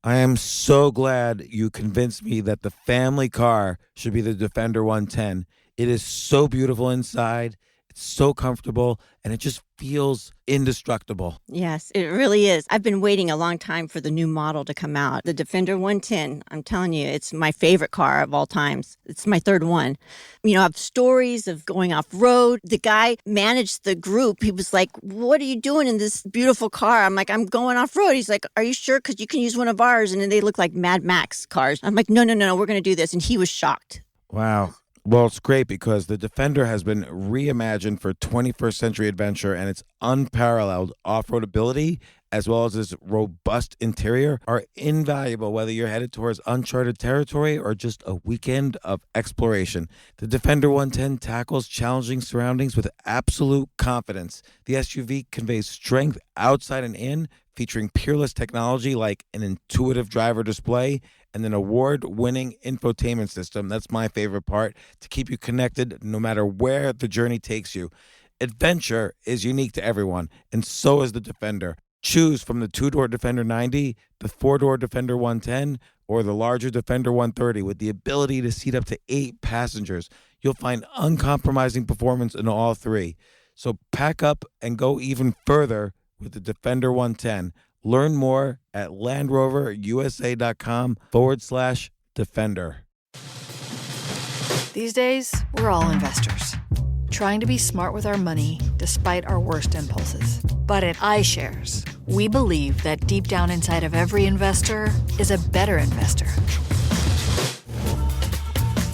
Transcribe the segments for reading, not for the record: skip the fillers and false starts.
I am so glad you convinced me that the family car should be the Defender 110. It is so beautiful inside, it's so comfortable, and it just feels indestructible. Yes, it really is. I've been waiting a long time for the new model to come out. The Defender 110, I'm telling you, it's my favorite car of all times. It's my third one. You know, I have stories of going off road. The guy managed the group. He was like, "What are you doing in this beautiful car?" I'm like, "I'm going off road." He's like, "Are you sure? Because you can use one of ours." And then they look like Mad Max cars. I'm like, "No, no, no, no, we're going to do this." And he was shocked. Wow. Well, it's great because the Defender has been reimagined for 21st century adventure, and its unparalleled off-road ability as well as its robust interior are invaluable whether you're headed towards uncharted territory or just a weekend of exploration. The Defender 110 tackles challenging surroundings with absolute confidence. The SUV conveys strength outside and in, featuring peerless technology like an intuitive driver display and an award-winning infotainment system. That's my favorite part, to keep you connected no matter where the journey takes you. Adventure is unique to everyone, and so is the Defender. Choose from the two-door Defender 90, the four-door Defender 110, or the larger Defender 130 with the ability to seat up to 8 passengers. You'll find uncompromising performance in all three. So pack up and go even further with the Defender 110. Learn more at LandRoverUSA.com/Defender. These days, we're all investors, trying to be smart with our money despite our worst impulses. But at iShares, we believe that deep down inside of every investor is a better investor.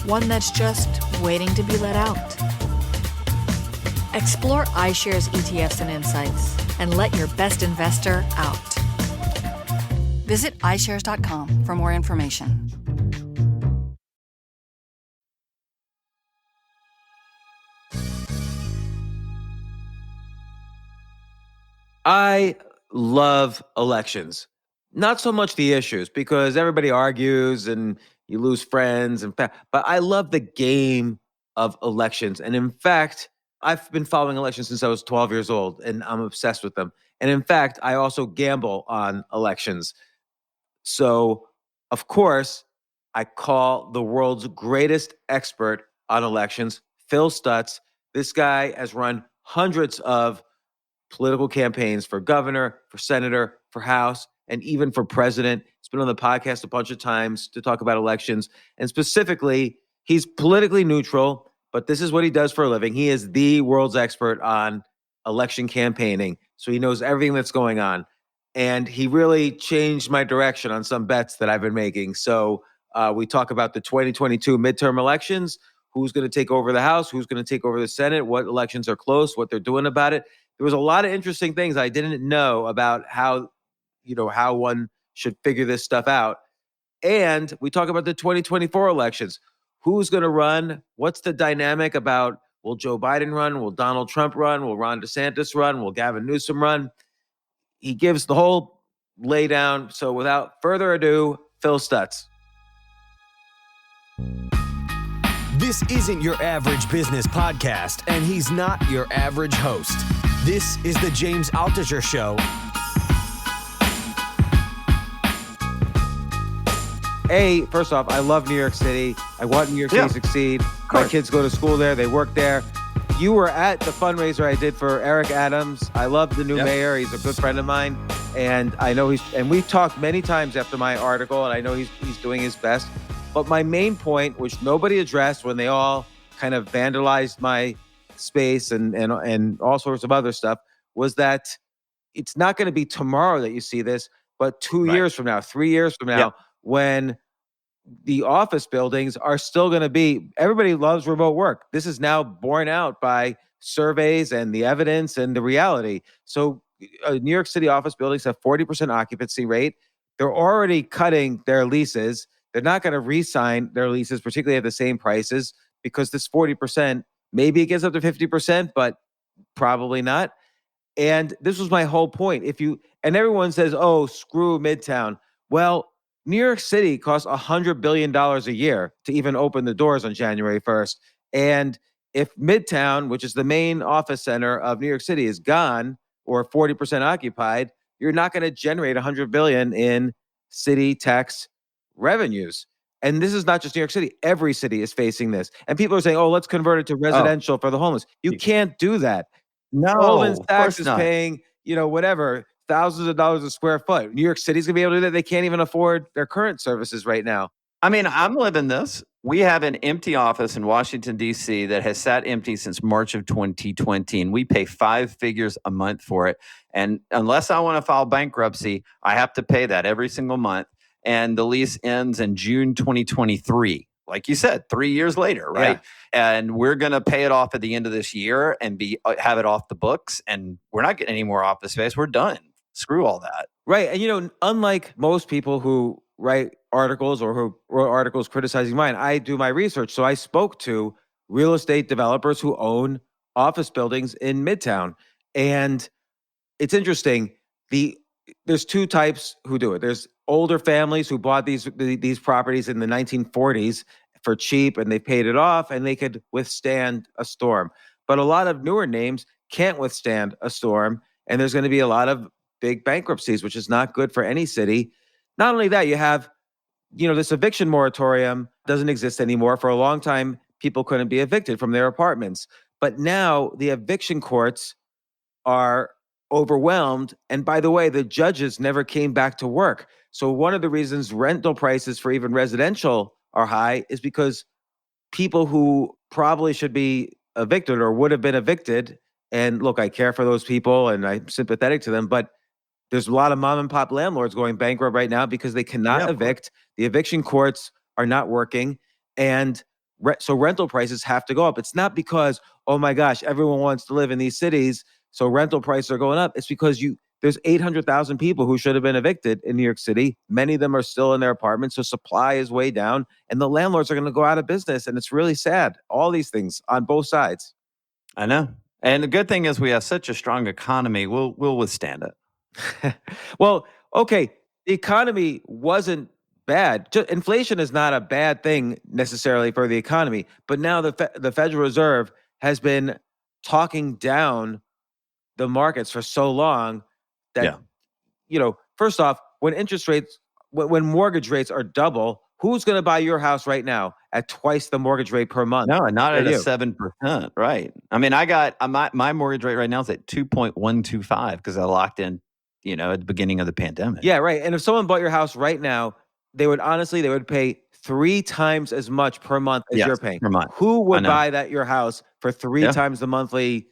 One that's just waiting to be let out. Explore iShares ETFs and insights and let your best investor out. Visit iShares.com for more information. I love elections. Not so much the issues, because everybody argues and you lose friends but I love the game of elections. And in fact, I've been following elections since I was 12 years old, and I'm obsessed with them. And in fact, I also gamble on elections. So, of course, I call the world's greatest expert on elections, Phil Stutts. This guy has run hundreds of political campaigns for governor, for senator, for House, and even for president. He's been on the podcast a bunch of times to talk about elections. And specifically, he's politically neutral, but this is what he does for a living. He is the world's expert on election campaigning. So he knows everything that's going on. And he really changed my direction on some bets that I've been making. So we talk about the 2022 midterm elections, who's going to take over the House, who's going to take over the Senate, what elections are close, what they're doing about it. There was a lot of interesting things I didn't know about how one should figure this stuff out. And we talk about the 2024 elections. Who's going to run? What's the dynamic about, will Joe Biden run? Will Donald Trump run? Will Ron DeSantis run? Will Gavin Newsom run? He gives the whole laydown. So without further ado, Phil Stutts. This isn't your average business podcast, and he's not your average host. This is the James Altucher Show. Hey, first off, I love New York City. I want New York City to succeed. My kids go to school there. They work there. You were at the fundraiser I did for Eric Adams. I love the new mayor. He's a good friend of mine. And I know we've talked many times after my article, and I know he's doing his best. But my main point, which nobody addressed when they all kind of vandalized my space and all sorts of other stuff, was that it's not going to be tomorrow that you see this, but 2 years from now, 3 years from now, when the office buildings are still going to be, everybody loves remote work. This is now borne out by surveys and the evidence and the reality. So New York City office buildings have 40% occupancy rate. They're already cutting their leases. They're not going to re-sign their leases, particularly at the same prices, because this 40%, maybe it gets up to 50%, but probably not. And this was my whole point. And everyone says, oh, screw Midtown. Well, New York City costs $100 billion a year to even open the doors on January 1st. And if Midtown, which is the main office center of New York City, is gone or 40% occupied, you're not going to generate $100 billion in city tax revenues. And this is not just New York City. Every city is facing this. And people are saying, oh, let's convert it to residential for the homeless. You can't do that. Goldman No, of Sachs course is not. paying, whatever, thousands of dollars a square foot. New York City's going to be able to do that. They can't even afford their current services right now. I mean, I'm living this. We have an empty office in Washington, D.C. that has sat empty since March of 2020, and we pay 5 figures a month for it. And unless I want to file bankruptcy, I have to pay that every single month. And the lease ends in June 2023. Like you said, 3 years later, right? Yeah. And we're going to pay it off at the end of this year and have it off the books. And we're not getting any more office space. We're done. Screw all that. Right. And, unlike most people who write articles or who wrote articles criticizing mine, I do my research. So I spoke to real estate developers who own office buildings in Midtown. And it's interesting. There's two types who do it. There's older families who bought these properties in the 1940s for cheap, and they paid it off, and they could withstand a storm. But a lot of newer names can't withstand a storm, and there's going to be a lot of big bankruptcies, which is not good for any city. Not only that, you have, this eviction moratorium doesn't exist anymore. For a long time, people couldn't be evicted from their apartments. But now the eviction courts are overwhelmed. And by the way, the judges never came back to work. So one of the reasons rental prices for even residential are high is because people who probably should be evicted or would have been evicted, and look, I care for those people and I'm sympathetic to them, but there's a lot of mom and pop landlords going bankrupt right now because they cannot evict. The eviction courts are not working. And so rental prices have to go up. It's not because, oh my gosh, everyone wants to live in these cities, so rental prices are going up. It's because there's 800,000 people who should have been evicted in New York City. Many of them are still in their apartments, so supply is way down, and the landlords are going to go out of business, and it's really sad. All these things on both sides. I know. And the good thing is we have such a strong economy, we'll withstand it. Well, okay, the economy wasn't bad. Inflation is not a bad thing necessarily for the economy, but now the Federal Reserve has been talking down the markets for so long that, first off, when mortgage rates are double, who's going to buy your house right now at twice the mortgage rate per month? No, not at a 7%, right? I mean, I got my mortgage rate right now is at 2.125 because I locked in, at the beginning of the pandemic. Yeah, right. And if someone bought your house right now, they would pay 3 times as much per month as you're paying. Per month. Who would buy your house for 3 times the monthly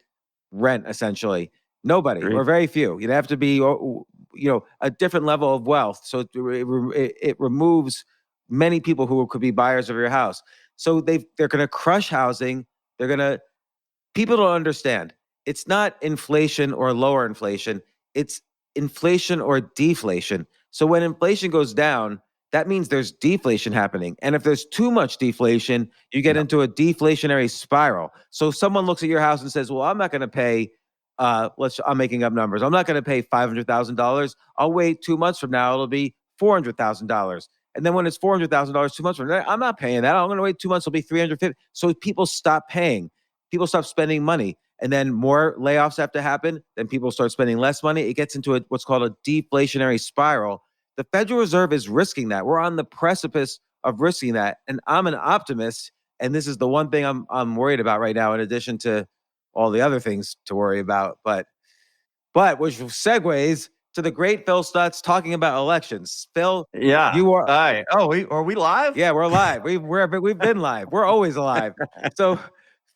rent, essentially? Nobody, or very few. You'd have to be, a different level of wealth. So it removes many people who could be buyers of your house. So they're going to crush housing. People don't understand. It's not inflation or lower inflation. It's inflation or deflation. So when inflation goes down, that means there's deflation happening. And if there's too much deflation, you get into a deflationary spiral. So if someone looks at your house and says, well, I'm not going to pay, I'm making up numbers. I'm not going to pay $500,000. I'll wait 2 months from now. It'll be $400,000. And then when it's $400,000 2 months from now, I'm not paying that. I'm going to wait 2 months. It'll be $350,000. So people stop paying. People stop spending money. And then more layoffs have to happen. Then people start spending less money. It gets into what's called a deflationary spiral. The Federal Reserve is risking that. We're on the precipice of risking that. And I'm an optimist. And this is the one thing I'm worried about right now, in addition to all the other things to worry about. But which segues to the great Phil Stutts talking about elections. Phil, you are. Hi. Oh, are we live? Yeah, we're live. We've been live. We're always alive. So,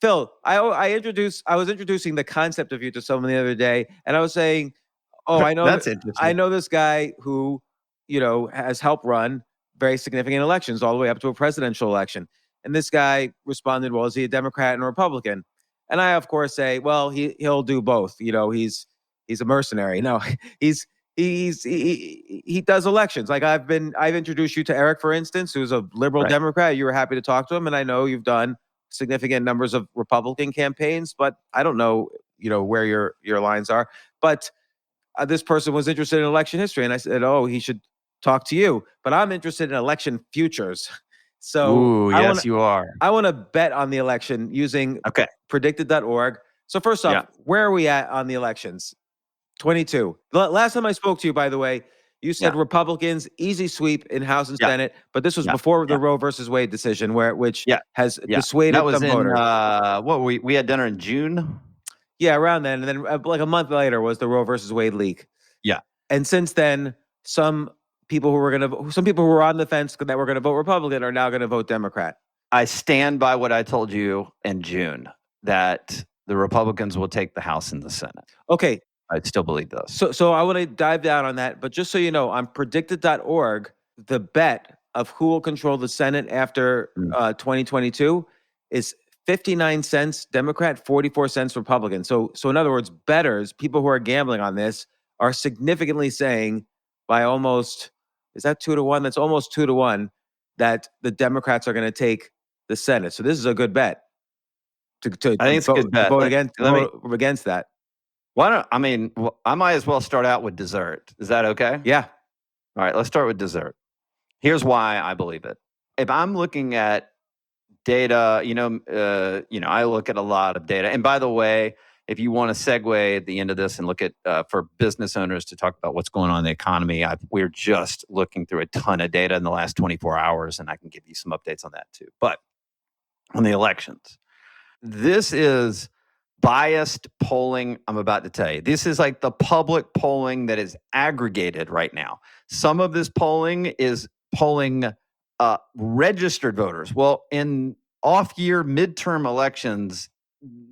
Phil, I was introducing the concept of you to someone the other day, and I was saying, I know that's interesting. I know this guy who, has helped run very significant elections all the way up to a presidential election. And this guy responded, well, is he a Democrat and a Republican? And I, of course, say, well, he'll do both. He's a mercenary. No, he does elections. Like I've introduced you to Eric, for instance, who's a liberal Democrat. You were happy to talk to him, and I know you've done significant numbers of Republican campaigns, but I don't know, where your lines are. But this person was interested in election history, and I said, he should talk to you. But I'm interested in election futures. So you are. I want to bet on the election using predicted.org. So first off, where are we at on the elections? 22. Last time I spoke to you, by the way, You said Yeah. Republicans, easy sweep in House and Yeah. Senate, but this was Yeah. before the Yeah. Roe versus Wade decision, which Yeah. has Yeah. dissuaded That was some in voters. we had dinner in June. Yeah, around then, and then like a month later was the Roe versus Wade leak. Yeah. And since then, some people who were on the fence that were going to vote Republican are now going to vote Democrat. I stand by what I told you in June, that the Republicans will take the House and the Senate. Okay. I still believe this. So I want to dive down on that, but just so you know, on predicted.org, the bet of who will control the Senate after 2022 is 59 cents Democrat, 44 cents Republican. So in other words, bettors, people who are gambling on this, are significantly saying by almost, is that 2-1? That's almost 2-1 that the Democrats are going to take the Senate. So this is a good bet I think it's a good bet. vote Let me- against that. I might as well start out with dessert. Is that okay? Yeah. All right, let's start with dessert. Here's why I believe it. If I'm looking at data, I look at a lot of data. And by the way, if you want to segue at the end of this and look at for business owners to talk about what's going on in the economy, we're just looking through a ton of data in the last 24 hours, and I can give you some updates on that too. But on the elections, this is biased polling. I'm about to tell you, this is like the public polling that is aggregated right now. Some of this polling is polling registered voters. Well, in off-year midterm elections,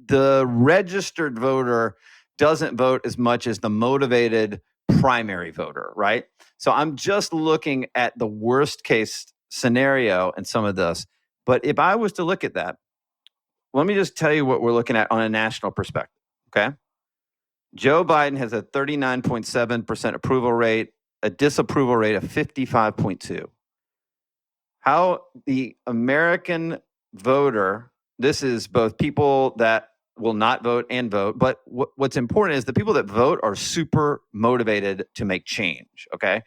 the registered voter doesn't vote as much as the motivated primary voter, right? So I'm just looking at the worst case scenario in some of this. But if I was to look at that, let me just tell you what we're looking at on a national perspective, okay? Joe Biden has a 39.7% approval rate, a disapproval rate of 55.2%. How the American voter, this is both people that will not vote and vote, but what's important is the people that vote are super motivated to make change, okay?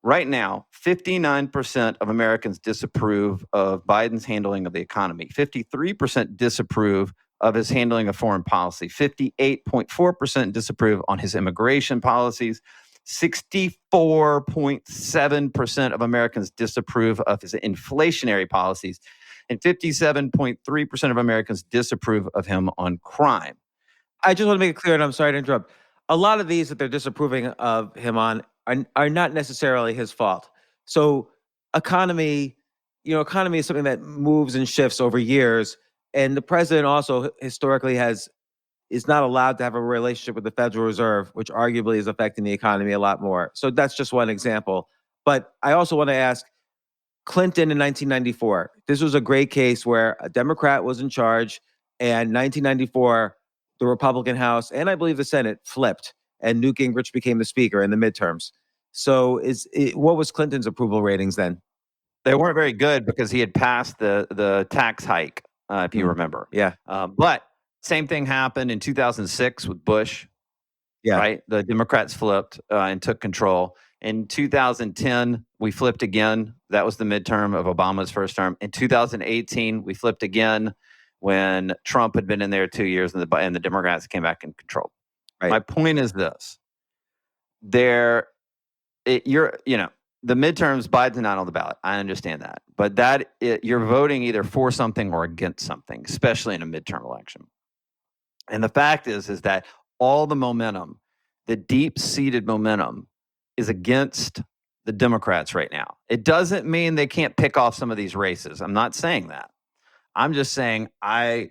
Right now, 59% of Americans disapprove of Biden's handling of the economy. 53% disapprove of his handling of foreign policy. 58.4% disapprove on his immigration policies. 64.7% of Americans disapprove of his inflationary policies. And 57.3% of Americans disapprove of him on crime. I just want to make it clear, and I'm sorry to interrupt. A lot of these that they're disapproving of him on are not necessarily his fault. So economy is something that moves and shifts over years. And the president also historically is not allowed to have a relationship with the Federal Reserve, which arguably is affecting the economy a lot more. So that's just one example. But I also want to ask, Clinton in 1994, this was a great case where a Democrat was in charge, and 1994, the Republican House and I believe the Senate flipped, and Newt Gingrich became the speaker in the midterms. So what was Clinton's approval ratings then? They weren't very good because he had passed the tax hike, if you remember. Yeah. But same thing happened in 2006 with Bush. Yeah. Right. The Democrats flipped and took control. In 2010, we flipped again. That was the midterm of Obama's first term. In 2018, we flipped again when Trump had been in there 2 years and the Democrats came back in control. Right. My point is this. The midterms, Biden's not on the ballot. I understand that. But you're voting either for something or against something, especially in a midterm election. And the fact is that all the momentum, the deep-seated momentum, is against the Democrats right now. It doesn't mean they can't pick off some of these races. I'm not saying that. I'm just saying I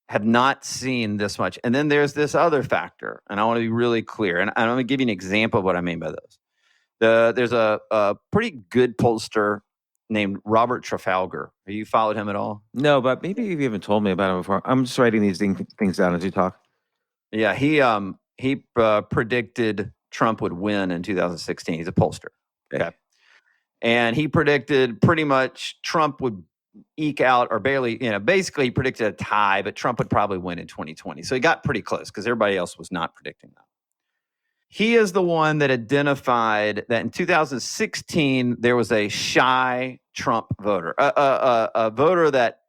have not seen this much. And then there's this other factor, and I want to be really clear. And I'm going to give you an example of what I mean by this. There's a pretty good pollster named Robert Trafalgar. Have you followed him at all? No, but maybe you've even told me about him before. I'm just writing these things down as you talk. Yeah, he predicted Trump would win in 2016. He's a pollster. Okay. And he predicted pretty much Trump would eke out or barely, basically he predicted a tie, but Trump would probably win in 2020. So he got pretty close because everybody else was not predicting that. He is the one that identified that in 2016, there was a shy Trump voter, a voter that,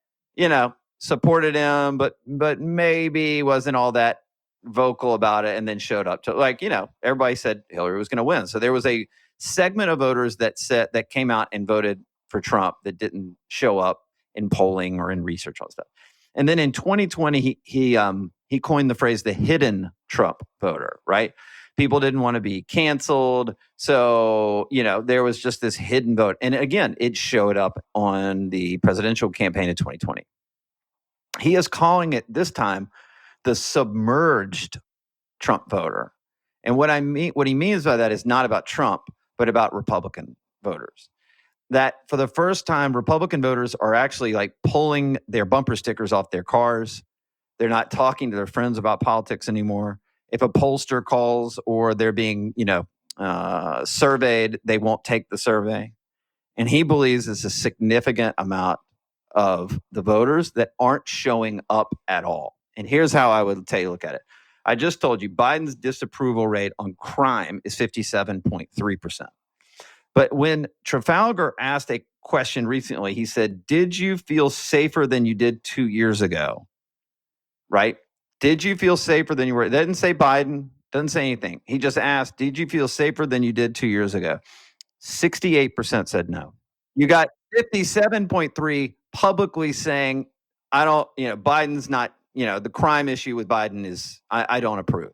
supported him, but maybe wasn't all that vocal about it and then showed up to everybody said Hillary was going to win. So there was a segment of voters that came out and voted for Trump that didn't show up in polling or in research on stuff. And then in 2020, he coined the phrase the hidden Trump voter, right? People didn't want to be canceled. So, there was just this hidden vote. And again, it showed up on the presidential campaign in 2020. He is calling it this time the submerged Trump voter. And what he means by that is not about Trump, but about Republican voters. That for the first time, Republican voters are actually like pulling their bumper stickers off their cars. They're not talking to their friends about politics anymore. If a pollster calls or they're being, surveyed, they won't take the survey. And he believes it's a significant amount of the voters that aren't showing up at all. And here's how I would tell you, look at it. I just told you Biden's disapproval rate on crime is 57.3%. But when Trafalgar asked a question recently, he said, did you feel safer than you did 2 years ago? Right? Did you feel safer than you were? It doesn't say Biden, doesn't say anything. He just asked, did you feel safer than you did 2 years ago? 68% said no. You got 57.3 publicly saying, Biden's not, the crime issue with Biden is, I don't approve.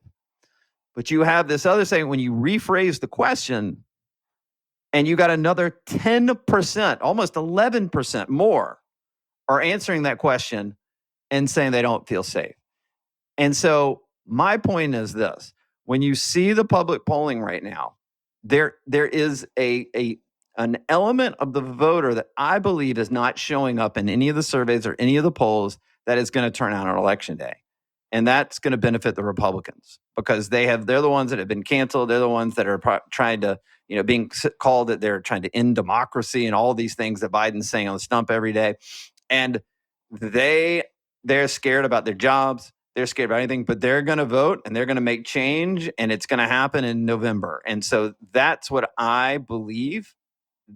But you have this other saying, when you rephrase the question, and you got another 10%, almost 11% more are answering that question and saying they don't feel safe. And so my point is this. When you see the public polling right now, there is an element of the voter that I believe is not showing up in any of the surveys or any of the polls that is going to turn out on election day. And that's going to benefit the Republicans because they're the ones that have been canceled. They're the ones that are trying to, being called that they're trying to end democracy and all these things that Biden's saying on the stump every day. And they're scared about their jobs. They're scared about anything, but they're going to vote and they're going to make change and it's going to happen in November. And so that's what I believe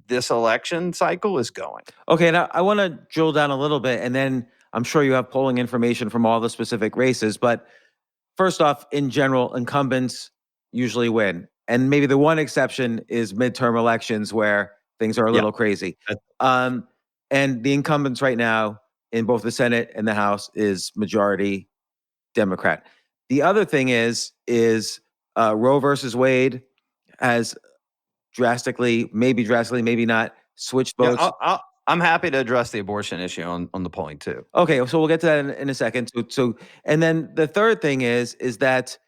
this election cycle is going. Okay, now I want to drill down a little bit, and then I'm sure you have polling information from all the specific races. But first off, in general, incumbents usually win. And maybe the one exception is midterm elections where things are a little crazy. And the incumbents right now in both the Senate and the House is majority Democrat. The other thing is Roe versus Wade has drastically, maybe not, switched votes. Yeah, I'm happy to address the abortion issue on the polling too. Okay, so we'll get to that in a second. So, and then the third thing is that,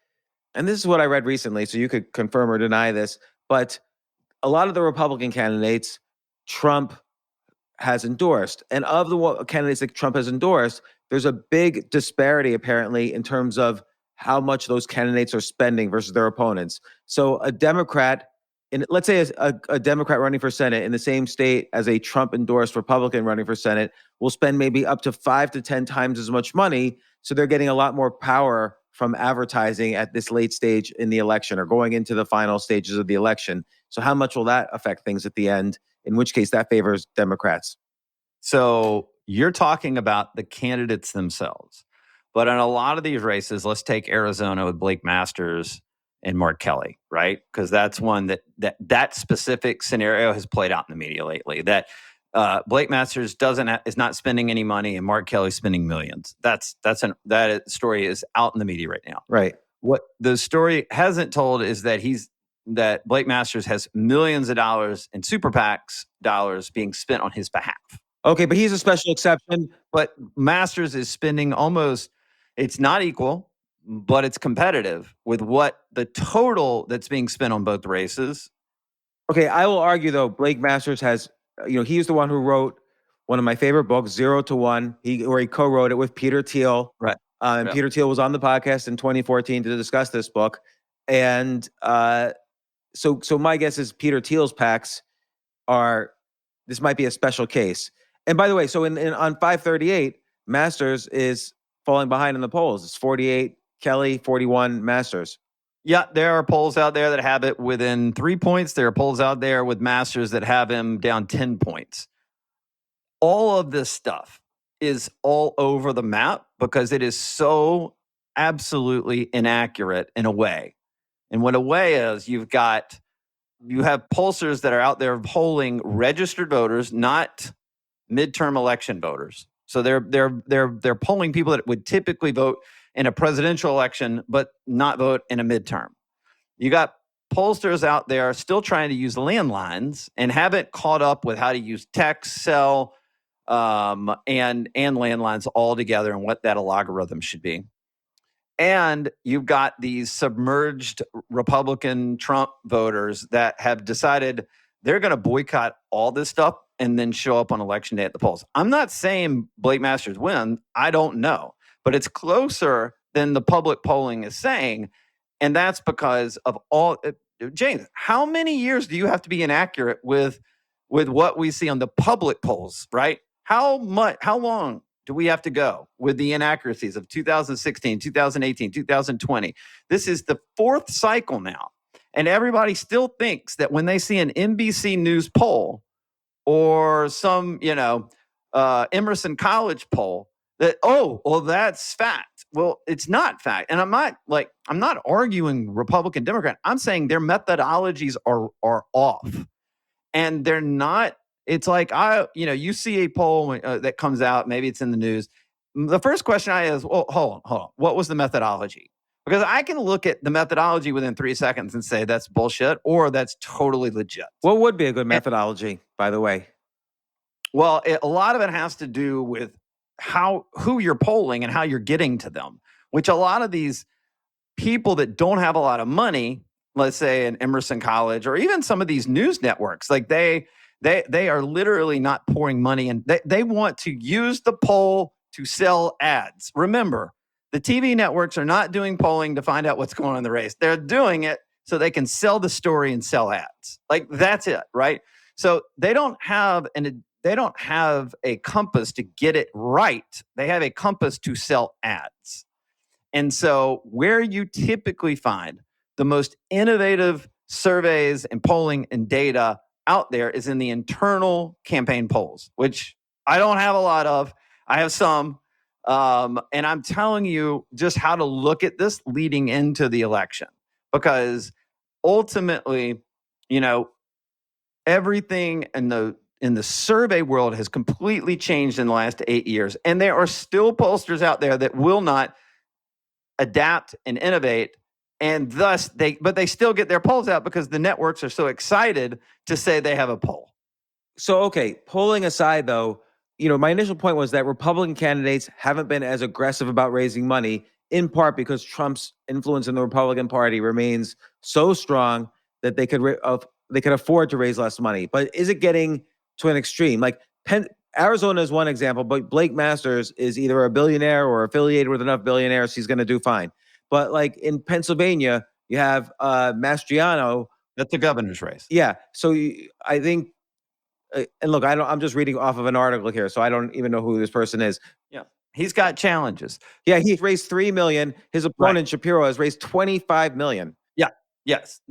and this is what I read recently, so you could confirm or deny this, but a lot of the Republican candidates, Trump has endorsed. And of the candidates that Trump has endorsed, there's a big disparity apparently in terms of how much those candidates are spending versus their opponents. So a Democrat, let's say a Democrat running for Senate in the same state as a Trump-endorsed Republican running for Senate will spend maybe up to 5 to 10 times as much money. So they're getting a lot more power from advertising at this late stage in the election or going into the final stages of the election. So how much will that affect things at the end? In which case that favors Democrats. So you're talking about the candidates themselves. But in a lot of these races, let's take Arizona with Blake Masters and Mark Kelly, right? Because that's one that specific scenario has played out in the media lately. That Blake Masters is not spending any money, and Mark Kelly's spending millions. That story is out in the media right now. Right. What the story hasn't told is that Blake Masters has millions of dollars in super PACs dollars being spent on his behalf. Okay, but he's a special exception. But Masters is spending almost. It's not equal, but it's competitive with what the total that's being spent on both races. Okay, I will argue though, Blake Masters has, he's the one who wrote one of my favorite books, 0 to 1. He co-wrote it with Peter Thiel. Right. And Peter Thiel was on the podcast in 2014 to discuss this book. And so my guess is Peter Thiel's PACs this might be a special case. And by the way, so on 538, Masters is falling behind in the polls. It's 48 Kelly, 41 Masters. Yeah, there are polls out there that have it within 3 points. There are polls out there with Masters that have him down 10 points. All of this stuff is all over the map because it is so absolutely inaccurate in a way. And what a way is, you've got pollsters that are out there polling registered voters, not midterm election voters. So they're polling people that would typically vote in a presidential election, but not vote in a midterm. You got pollsters out there still trying to use landlines and haven't caught up with how to use text, cell, and landlines all together and what that algorithm should be. And you've got these submerged Republican Trump voters that have decided they're going to boycott all this stuff and then show up on election day at the polls. I'm not saying Blake Masters win. I don't know. But it's closer than the public polling is saying. And that's because of all... James, how many years do you have to be inaccurate with what we see on the public polls, right? How long do we have to go with the inaccuracies of 2016, 2018, 2020? This is the fourth cycle now. And everybody still thinks that when they see an NBC News poll or some, Emerson College poll, that, that's fact. Well, it's not fact. And I'm not arguing Republican, Democrat. I'm saying their methodologies are off. And they're not. It's like, you see a poll that comes out, maybe it's in the news. The first question I ask is, well, hold on. What was the methodology? Because I can look at the methodology within 3 seconds and say that's bullshit or that's totally legit. What would be a good methodology, by the way? Well, a lot of it has to do with who you're polling and how you're getting to them, which a lot of these people that don't have a lot of money, let's say in Emerson College or even some of these news networks, like they are literally not pouring money and they want to use the poll to sell ads. Remember, the TV networks are not doing polling to find out what's going on in the race. They're doing it so they can sell the story and sell ads. Like, that's it, right? So they don't have a compass to get it right. They have a compass to sell ads. And so where you typically find the most innovative surveys and polling and data out there is in the internal campaign polls, which I don't have a lot of. I have some. And I'm telling you just how to look at this leading into the election, because ultimately, everything in the survey world has completely changed in the last 8 years. And there are still pollsters out there that will not adapt and innovate. And thus they still get their polls out because the networks are so excited to say they have a poll. So, okay, polling aside though, my initial point was that Republican candidates haven't been as aggressive about raising money, in part because Trump's influence in the Republican Party remains so strong that they could afford to raise less money. But is it getting to an extreme? Like Arizona is one example, but Blake Masters is either a billionaire or affiliated with enough billionaires, he's going to do fine. But like in Pennsylvania, you have Mastriano. That's the governor's race. Yeah. So I think, and look, I'm just reading off of an article here, so I don't even know who this person is. Yeah. He's got challenges. Yeah. He's raised $3 million. His opponent, Right. Shapiro, has raised $25 million. Yeah. Yes.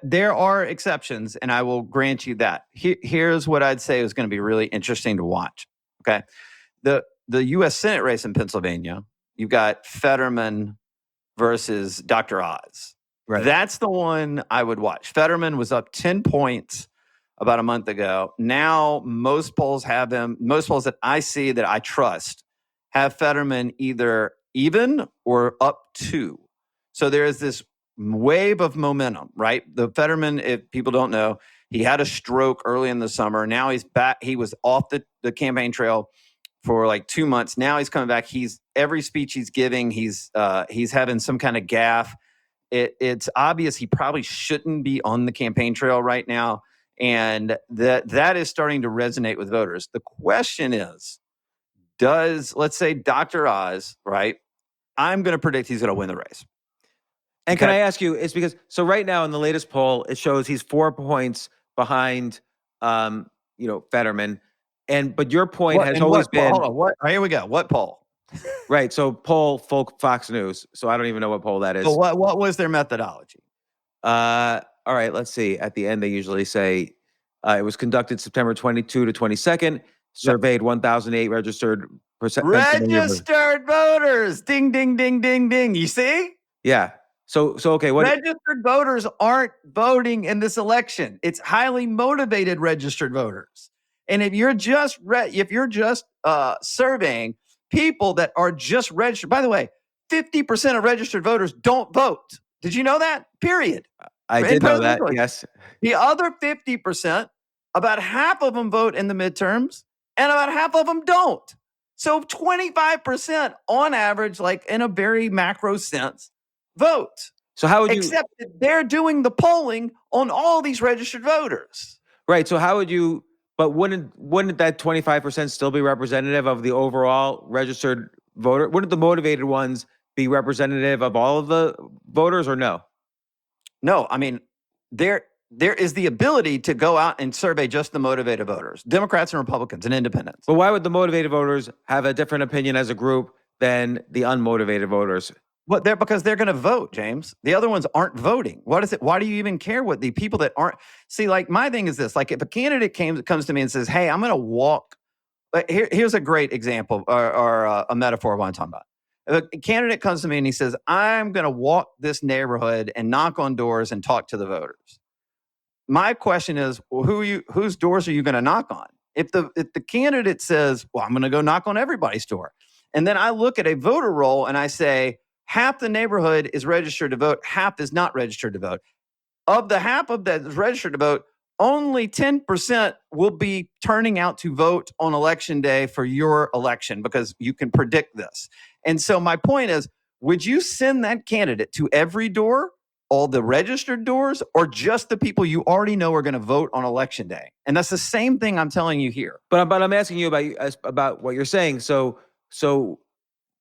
There are exceptions, and I will grant you that. Here's what I'd say is going to be really interesting to watch. Okay. The U.S. Senate race in Pennsylvania, you've got Fetterman versus Dr. Oz. Right. That's the one I would watch. Fetterman was up 10 points about a month ago. Now, most polls that I see that I trust have Fetterman either even or up 2. So there is this wave of momentum, right? The Fetterman, if people don't know, he had a stroke early in the summer. Now he's back. He was off the campaign trail for like 2 months. Now he's coming back. Every speech he's giving, he's having some kind of gaffe. It's obvious he probably shouldn't be on the campaign trail right now. And that is starting to resonate with voters. The question is, let's say Dr. Oz, right? I'm going to predict he's going to win the race. And can I ask you, it's because, so right now in the latest poll, it shows he's 4 points behind, Fetterman. But your point has always been. Hold on. What? Here we go. What poll? Right. So poll Fox News. So I don't even know what poll that is. So what was their methodology? All right, let's see. At the end, they usually say it was conducted September 22 to 22nd, surveyed 1,008 registered voters. Ding, ding, ding, ding, ding. You see? Yeah. So okay, what? Registered voters aren't voting in this election. It's highly motivated registered voters. And if you're just surveying people that are just registered, by the way, 50% of registered voters don't vote. Did you know that? Period. I In did know that. presidential Yes. The other 50%, about half of them vote in the midterms, and about half of them don't. So 25% on average, like in a very macro sense, vote. So how would you? Except that they're doing the polling on all these registered voters. Right. So how would you? But wouldn't that 25% still be representative of the overall registered voter? Wouldn't the motivated ones be representative of all of the voters, or no? No, I mean, there is the ability to go out and survey just the motivated voters, Democrats and Republicans and independents. But why would the motivated voters have a different opinion as a group than the unmotivated voters? Well, because they're going to vote, James. The other ones aren't voting. What is it? Why do you even care what the people that aren't? See, like my thing is this: like if a candidate comes to me and says, "Hey, I'm going to walk," here's a great example or a metaphor of what I'm talking about. If a candidate comes to me and he says, "I'm going to walk this neighborhood and knock on doors and talk to the voters," my question is, well, whose doors are you going to knock on? If the candidate says, "Well, I'm going to go knock on everybody's door," and then I look at a voter roll and I say, half the neighborhood is registered to vote, half is not registered to vote. Of the half of that is registered to vote, only 10% will be turning out to vote on election day for your election because you can predict this. And so my point is, would you send that candidate to every door, all the registered doors, or just the people you already know are going to vote on election day? And that's the same thing I'm telling you here. But I'm asking you about what you're saying. So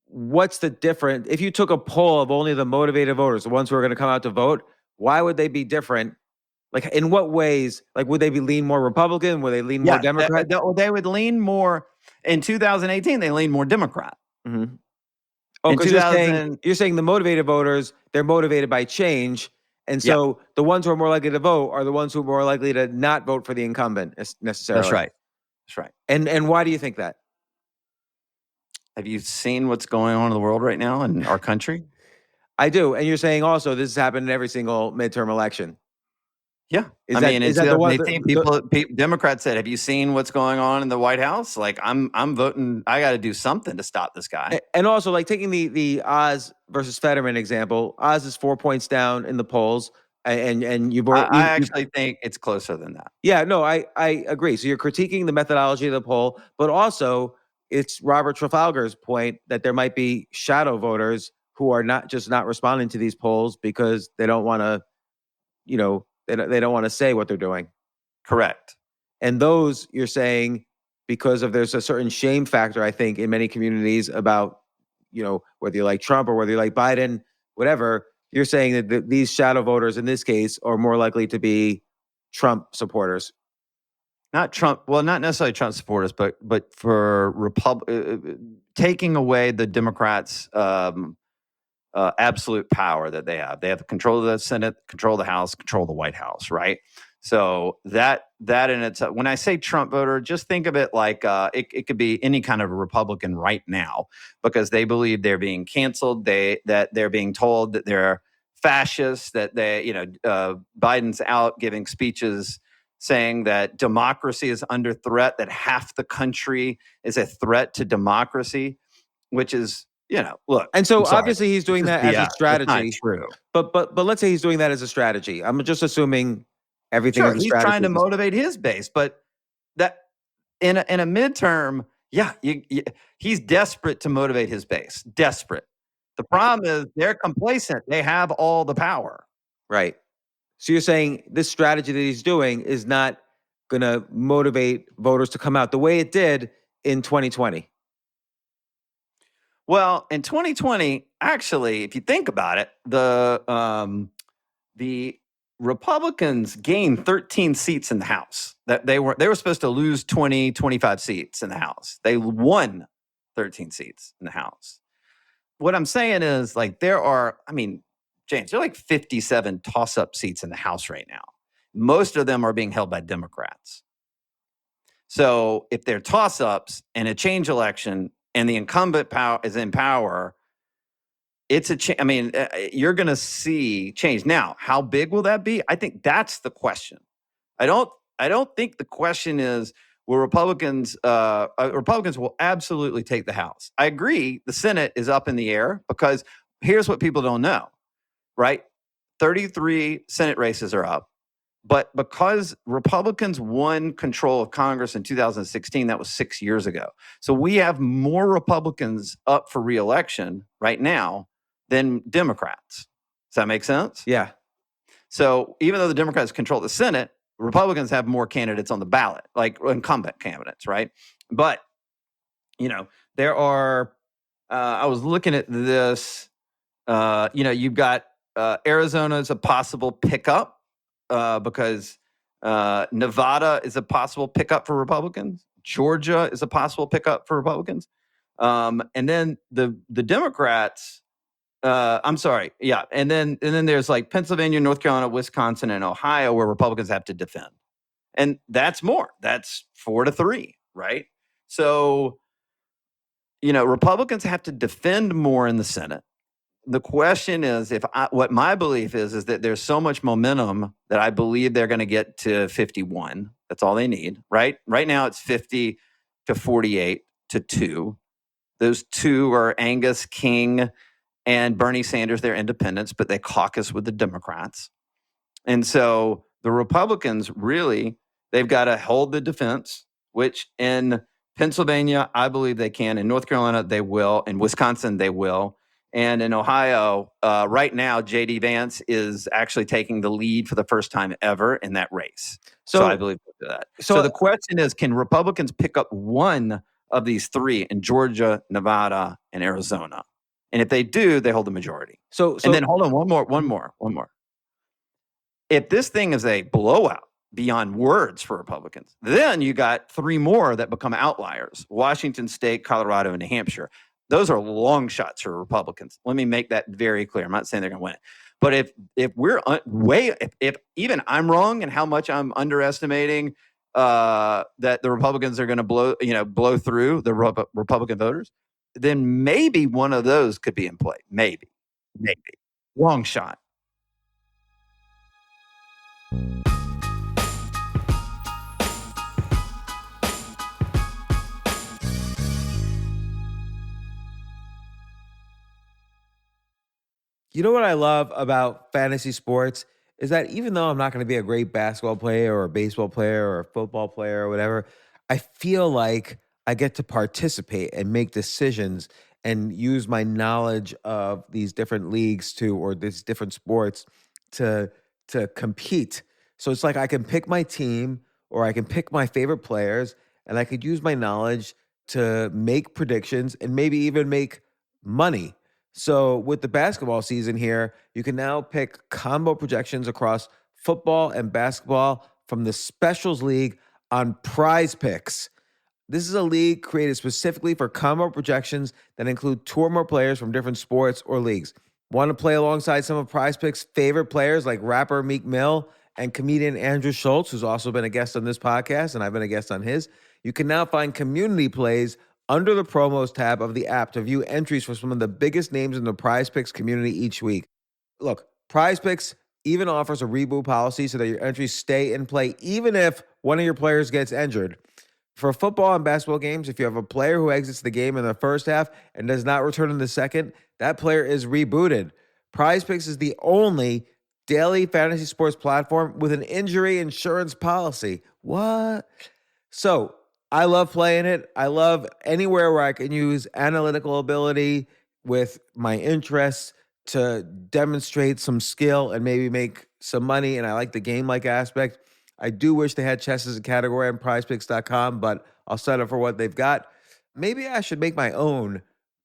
what's the difference? If you took a poll of only the motivated voters, the ones who are going to come out to vote, why would they be different? Like, in what ways? Like, would they lean more Republican? Would they lean more Democrat? They would lean more. In 2018, they leaned more Democrat. Mm-hmm. Oh, because you're saying the motivated voters, they're motivated by change. And so the ones who are more likely to vote are the ones who are more likely to not vote for the incumbent necessarily. That's right. And why do you think that? Have you seen what's going on in the world right now in our country? I do. And you're saying also this has happened in every single midterm election. Yeah. Is that the one? Democrats said, have you seen what's going on in the White House? Like, I'm voting. I got to do something to stop this guy. And also, like, taking the Oz versus Fetterman example, Oz is 4 points down in the polls. And I actually think it's closer than that. Yeah, no, I agree. So you're critiquing the methodology of the poll, but also it's Robert Trafalgar's point that there might be shadow voters who are not responding to these polls because they don't want to, they don't want to say what they're doing. Correct. And those, you're saying, because there's a certain shame factor, I think, in many communities about, whether you like Trump or whether you like Biden, whatever, you're saying that these shadow voters in this case are more likely to be Trump supporters. Not Trump. Well, not necessarily Trump supporters, but for taking away the Democrats' absolute power that they have. They have control of the Senate, control of the House, control of the White House, right? So that in itself, when I say Trump voter, just think of it like it could be any kind of a Republican right now because they believe they're being canceled. That they're being told that they're fascists. That Biden's out giving speeches saying that democracy is under threat. That half the country is a threat to democracy, which is. Look. And so obviously he's doing that as a strategy. That's not true. But let's say he's doing that as a strategy. I'm just assuming everything is a strategy. He's trying to motivate his base, but that in a midterm, he's desperate to motivate his base. Desperate. The problem is they're complacent. They have all the power. Right. So you're saying this strategy that he's doing is not going to motivate voters to come out the way it did in 2020. Well, in 2020, actually, if you think about it, the Republicans gained 13 seats in the House. That they were supposed to lose 20, 25 seats in the House. They won 13 seats in the House. What I'm saying is, like, James, there are like 57 toss-up seats in the House right now. Most of them are being held by Democrats. So if they're toss-ups and a change election, and the incumbent is in power, it's I mean, you're going to see change. Now, how big will that be? I think that's the question. I don't think the question is, will Republicans will absolutely take the House. I agree the Senate is up in the air because here's what people don't know, right? 33 Senate races are up. But because Republicans won control of Congress in 2016, that was 6 years ago. So we have more Republicans up for reelection right now than Democrats. Does that make sense? Yeah. So even though the Democrats control the Senate, Republicans have more candidates on the ballot, like incumbent candidates, right? But, there are, I was looking at this, you've got Arizona is a possible pickup because Nevada is a possible pickup for Republicans. Georgia is a possible pickup for Republicans. And then the Democrats, I'm sorry. Yeah. And then there's like Pennsylvania, North Carolina, Wisconsin, and Ohio where Republicans have to defend. And that's more. That's 4-3, right? So, Republicans have to defend more in the Senate. The question is, what my belief is that there's so much momentum that I believe they're going to get to 51. That's all they need, right? Right now it's 50 to 48 to 2. Those two are Angus King and Bernie Sanders. They're independents, but they caucus with the Democrats. And so the Republicans really, they've got to hold the defense, which in Pennsylvania, I believe they can. In North Carolina, they will. In Wisconsin, they will. And in Ohio, right now, J.D. Vance is actually taking the lead for the first time ever in that race. So I believe that. So the question is, can Republicans pick up one of these three in Georgia, Nevada, and Arizona? And if they do, they hold the majority. And then hold on, one more. If this thing is a blowout beyond words for Republicans, then you got three more that become outliers: Washington State, Colorado, and New Hampshire. Those are long shots for Republicans. Let me make that very clear. I'm not saying they're going to win it. But if we're if even I'm wrong in how much I'm underestimating that the Republicans are going to blow through the Republican voters, then maybe one of those could be in play. Maybe. Long shot. You know what I love about fantasy sports is that even though I'm not going to be a great basketball player or a baseball player or a football player or whatever, I feel like I get to participate and make decisions and use my knowledge of these different leagues or these different sports to compete. So it's like I can pick my team or I can pick my favorite players and I could use my knowledge to make predictions and maybe even make money. So with the basketball season here, you can now pick combo projections across football and basketball from the Specials League on Prize Picks. This is a league created specifically for combo projections that include two or more players from different sports or leagues. Want to play alongside some of Prize Picks' favorite players like rapper Meek Mill and comedian Andrew Schultz, who's also been a guest on this podcast, and I've been a guest on his? You can now find community plays under the promos tab of the app to view entries for some of the biggest names in the Prize Picks community each week. Look, Prize Picks even offers a reboot policy so that your entries stay in play even if one of your players gets injured. For football and basketball games, if you have a player who exits the game in the first half and does not return in the second, that player is rebooted. Prize Picks is the only daily fantasy sports platform with an injury insurance policy. What? So, I love playing it. I love anywhere where I can use analytical ability with my interests to demonstrate some skill and maybe make some money. And I like the game-like aspect. I do wish they had chess as a category on prizepicks.com, but I'll settle for what they've got. Maybe I should make my own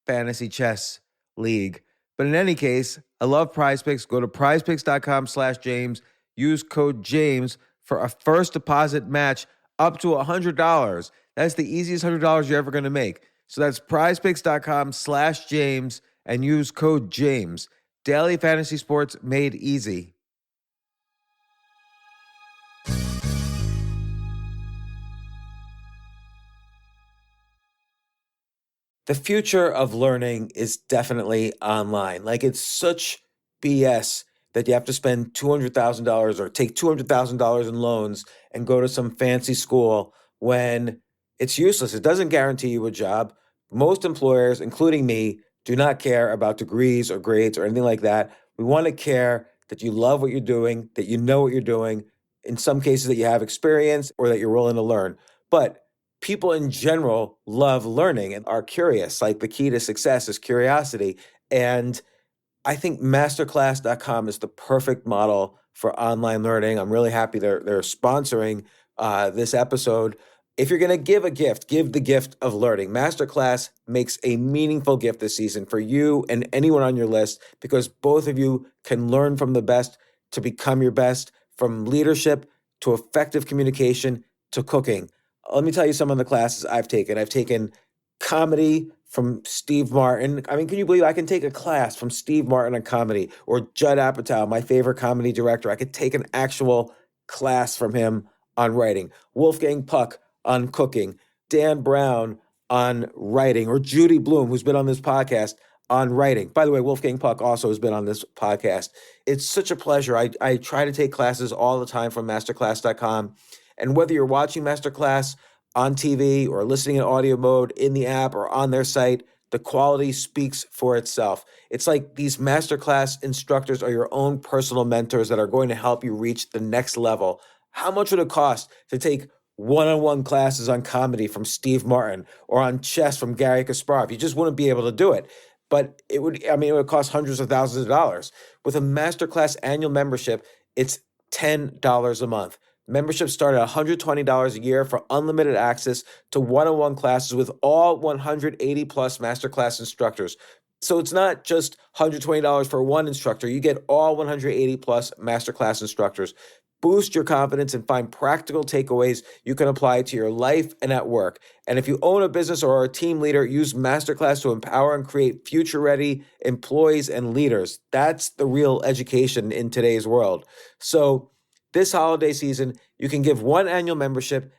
fantasy chess league. But in any case, I love Prize Picks. Go to prizepicks.com/James. Use code James for a first deposit match up to $100. That's the easiest $100 you're ever going to make. So that's prizepicks.com/James and use code James. Daily fantasy sports made easy. the future of learning is definitely online. Like, it's such BS that you have to spend $200,000 or take $200,000 in loans and go to some fancy school when it's useless. It doesn't guarantee you a job. Most employers, including me, do not care about degrees or grades or anything like that. We want to care that you love what you're doing, that you know what you're doing, in some cases that you have experience or that you're willing to learn. But people in general love learning and are curious. Like, the key to success is curiosity. And I think masterclass.com is the perfect model for online learning. I'm really happy they're sponsoring this episode. If you're going to give a gift, give the gift of learning. Masterclass makes a meaningful gift this season for you and anyone on your list, because both of you can learn from the best to become your best, from leadership to effective communication to cooking. Let me tell you some of the classes I've taken. I've taken comedy from Steve Martin. I mean, can you believe I can take a class from Steve Martin on comedy, or Judd Apatow, my favorite comedy director? I could take an actual class from him on writing. Wolfgang Puck on cooking. Dan Brown on writing, or Judy Bloom, who's been on this podcast, on writing. By the way, Wolfgang Puck also has been on this podcast. It's such a pleasure. I try to take classes all the time from masterclass.com. And whether you're watching Masterclass on TV or listening in audio mode in the app or on their site, the quality speaks for itself. It's like these Masterclass instructors are your own personal mentors that are going to help you reach the next level. How much would it cost to take one-on-one classes on comedy from Steve Martin or on chess from Gary Kasparov? You just wouldn't be able to do it. But it would cost hundreds of thousands of dollars. With a Masterclass annual membership, it's $10 a month. Memberships start at $120 a year for unlimited access to one-on-one classes with all 180 plus Masterclass instructors. So it's not just $120 for one instructor. You get all 180 plus Masterclass instructors. Boost your confidence and find practical takeaways you can apply to your life and at work. And if you own a business or are a team leader, use Masterclass to empower and create future-ready employees and leaders. That's the real education in today's world. So this holiday season, you can give one annual membership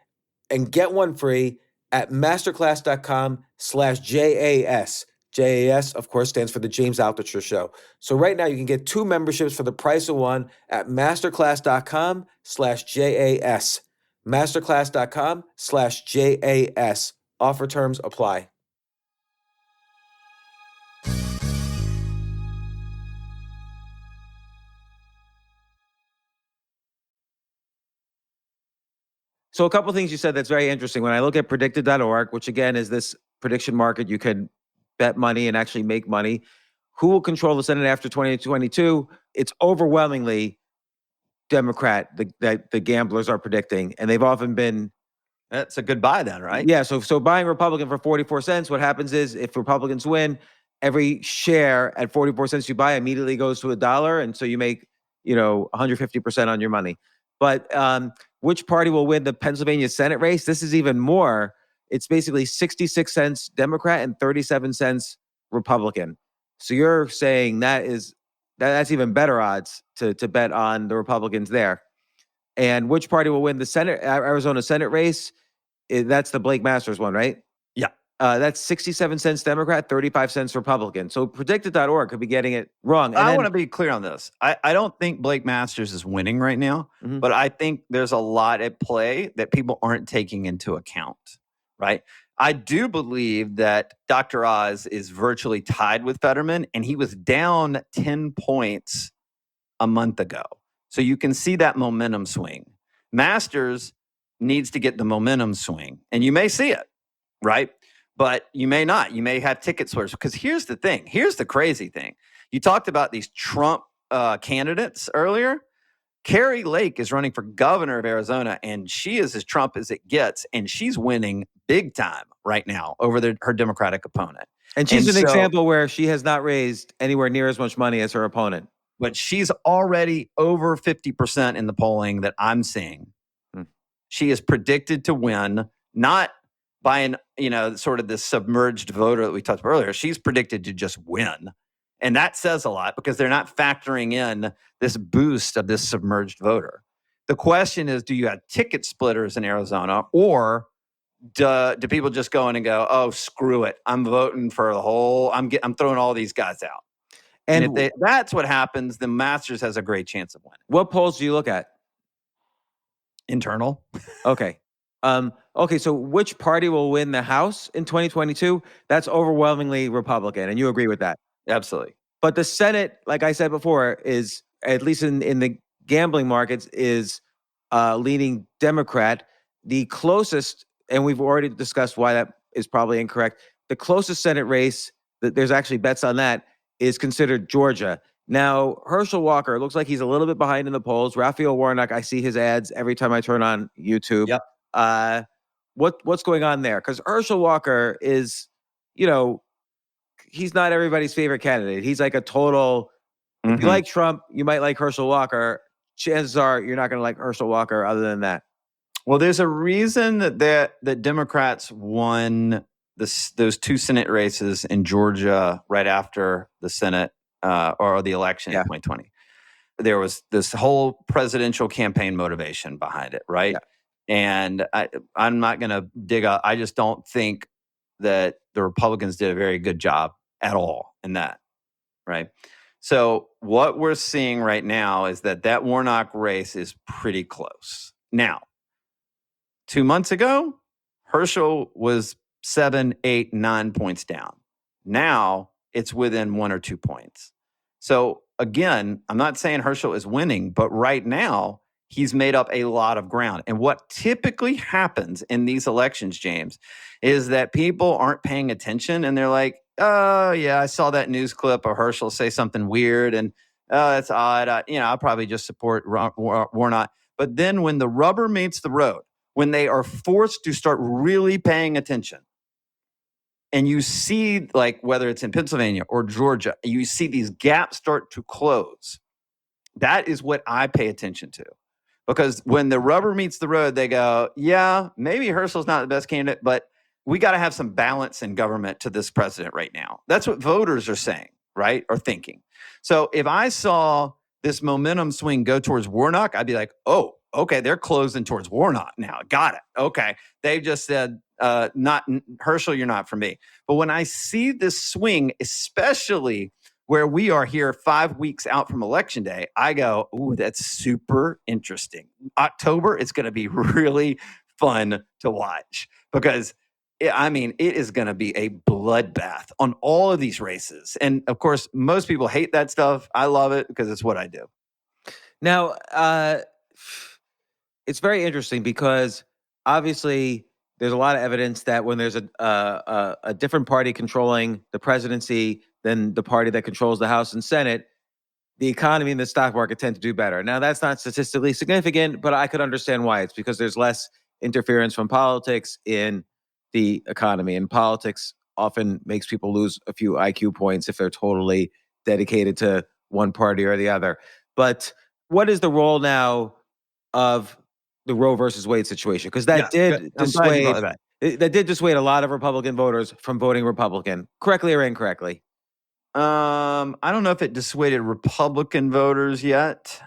and get one free at masterclass.com/JAS. JAS, of course, stands for the James Altucher Show. So right now you can get two memberships for the price of one at masterclass.com/JAS. Masterclass.com/JAS. Offer terms apply. So a couple of things you said that's very interesting. When I look at predicted.org, which again is this prediction market, you can bet money and actually make money. Who will control the Senate after 2022? It's overwhelmingly Democrat that the gamblers are predicting, and they've often been. That's a good buy then, right? Yeah, so buying Republican for 44 cents, what happens is if Republicans win, every share at 44 cents you buy immediately goes to $1, and so you make, 150% on your money. But which party will win the Pennsylvania Senate race? This is even more. It's basically 66 cents Democrat and 37 cents Republican. So you're saying that's even better odds to bet on the Republicans there. And which party will win the Arizona Senate race? That's the Blake Masters one, right? Yeah. That's 67 cents Democrat, 35 cents Republican. So predicted.org could be getting it wrong. I want to be clear on this. I don't think Blake Masters is winning right now, but I think there's a lot at play that people aren't taking into account, right? I do believe that Dr. Oz is virtually tied with Fetterman, and he was down 10 points a month ago. So you can see that momentum swing. Masters needs to get the momentum swing, and you may see it, right? But you may not. You may have ticket splits, because here's the thing. Here's the crazy thing. You talked about these Trump candidates earlier. Carrie Lake is running for governor of Arizona, and she is as Trump as it gets, and she's winning big time right now over her Democratic opponent. And she's an example where she has not raised anywhere near as much money as her opponent. But she's already over 50% in the polling that I'm seeing. She is predicted to win, not by an, sort of this submerged voter that we talked about earlier. She's predicted to just win. And that says a lot, because they're not factoring in this boost of this submerged voter. The question is, do you have ticket splitters in Arizona, or do people just go in and go, oh, screw it, I'm voting for the whole, I'm throwing all these guys out. And if that's what happens, then Masters has a great chance of winning. What polls do you look at? Internal. Okay. Okay, so which party will win the House in 2022? That's overwhelmingly Republican, and you agree with that? Absolutely. But the Senate, like I said before, is, at least in the gambling markets, is leaning Democrat. The closest, and we've already discussed why that is probably incorrect, the closest Senate race, there's actually bets on that, is considered Georgia. Now, Herschel Walker, looks like he's a little bit behind in the polls. Raphael Warnock, I see his ads every time I turn on YouTube. Yep. What's going on there? Because Herschel Walker is, he's not everybody's favorite candidate. He's like a total, if you like Trump, you might like Herschel Walker. Chances are you're not going to like Herschel Walker other than that. Well, there's a reason that Democrats won those two Senate races in Georgia right after the Senate or the election in 2020. There was this whole presidential campaign motivation behind it, right? Yeah. And I'm not going to dig up. I just don't think that the Republicans did a very good job at all in that, right? So what we're seeing right now is that Warnock race is pretty close. Now, 2 months ago, Herschel was 7, 8, 9 points down. Now it's within 1 or 2 points. So again, I'm not saying Herschel is winning, but right now he's made up a lot of ground. And what typically happens in these elections, James, is that people aren't paying attention and they're like, oh yeah, I saw that news clip of Herschel say something weird and that's odd. I'll probably just support Warnock. But then when the rubber meets the road, when they are forced to start really paying attention, and you see, like, whether it's in Pennsylvania or Georgia, you see these gaps start to close. That is what I pay attention to. Because when the rubber meets the road, they go, yeah, maybe Herschel's not the best candidate, but we got to have some balance in government to this president right now. That's what voters are saying, right? Or thinking. So if I saw this momentum swing go towards Warnock, I'd be like, oh, okay, they're closing towards Warnock now. Got it. Okay. They just said, not Herschel, you're not for me. But when I see this swing, especially where we are here 5 weeks out from Election Day, I go, ooh, that's super interesting. October, it's going to be really fun to watch because, it is going to be a bloodbath on all of these races. And of course, most people hate that stuff. I love it because it's what I do. Now, it's very interesting because obviously there's a lot of evidence that when there's a different party controlling the presidency than the party that controls the House and Senate, the economy and the stock market tend to do better. Now, that's not statistically significant, but I could understand why. It's because there's less interference from politics in the economy, and politics often makes people lose a few IQ points if they're totally dedicated to one party or the other. But what is the role now of the Roe versus Wade situation? Because that did dissuade a lot of Republican voters from voting Republican, correctly or incorrectly. I don't know if it dissuaded Republican voters yet.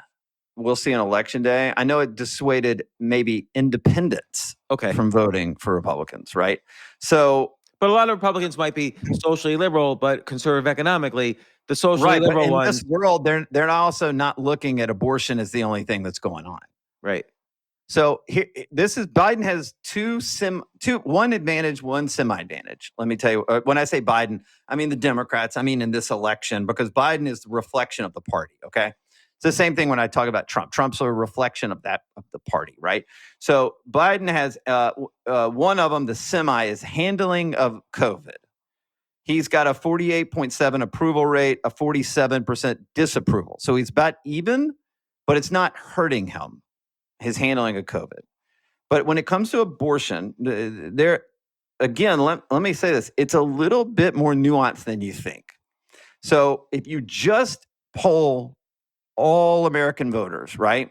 We'll see on Election Day. I know it dissuaded maybe independents from voting for Republicans, right? So, but a lot of Republicans might be socially liberal, but conservative economically. The socially liberal ones, in this world, they're also not looking at abortion as the only thing that's going on, right? So here, Biden has one advantage, one semi-advantage. Let me tell you, when I say Biden, I mean the Democrats. I mean in this election, because Biden is the reflection of the party. Okay, it's the same thing when I talk about Trump. Trump's a reflection of the party, right? So Biden has one of them. The semi is handling of COVID. He's got a 48.7 approval rate, a 47% disapproval. So he's about even, but it's not hurting him. His handling of COVID. But when it comes to abortion, let me say this. It's a little bit more nuanced than you think. So if you just poll all American voters, right,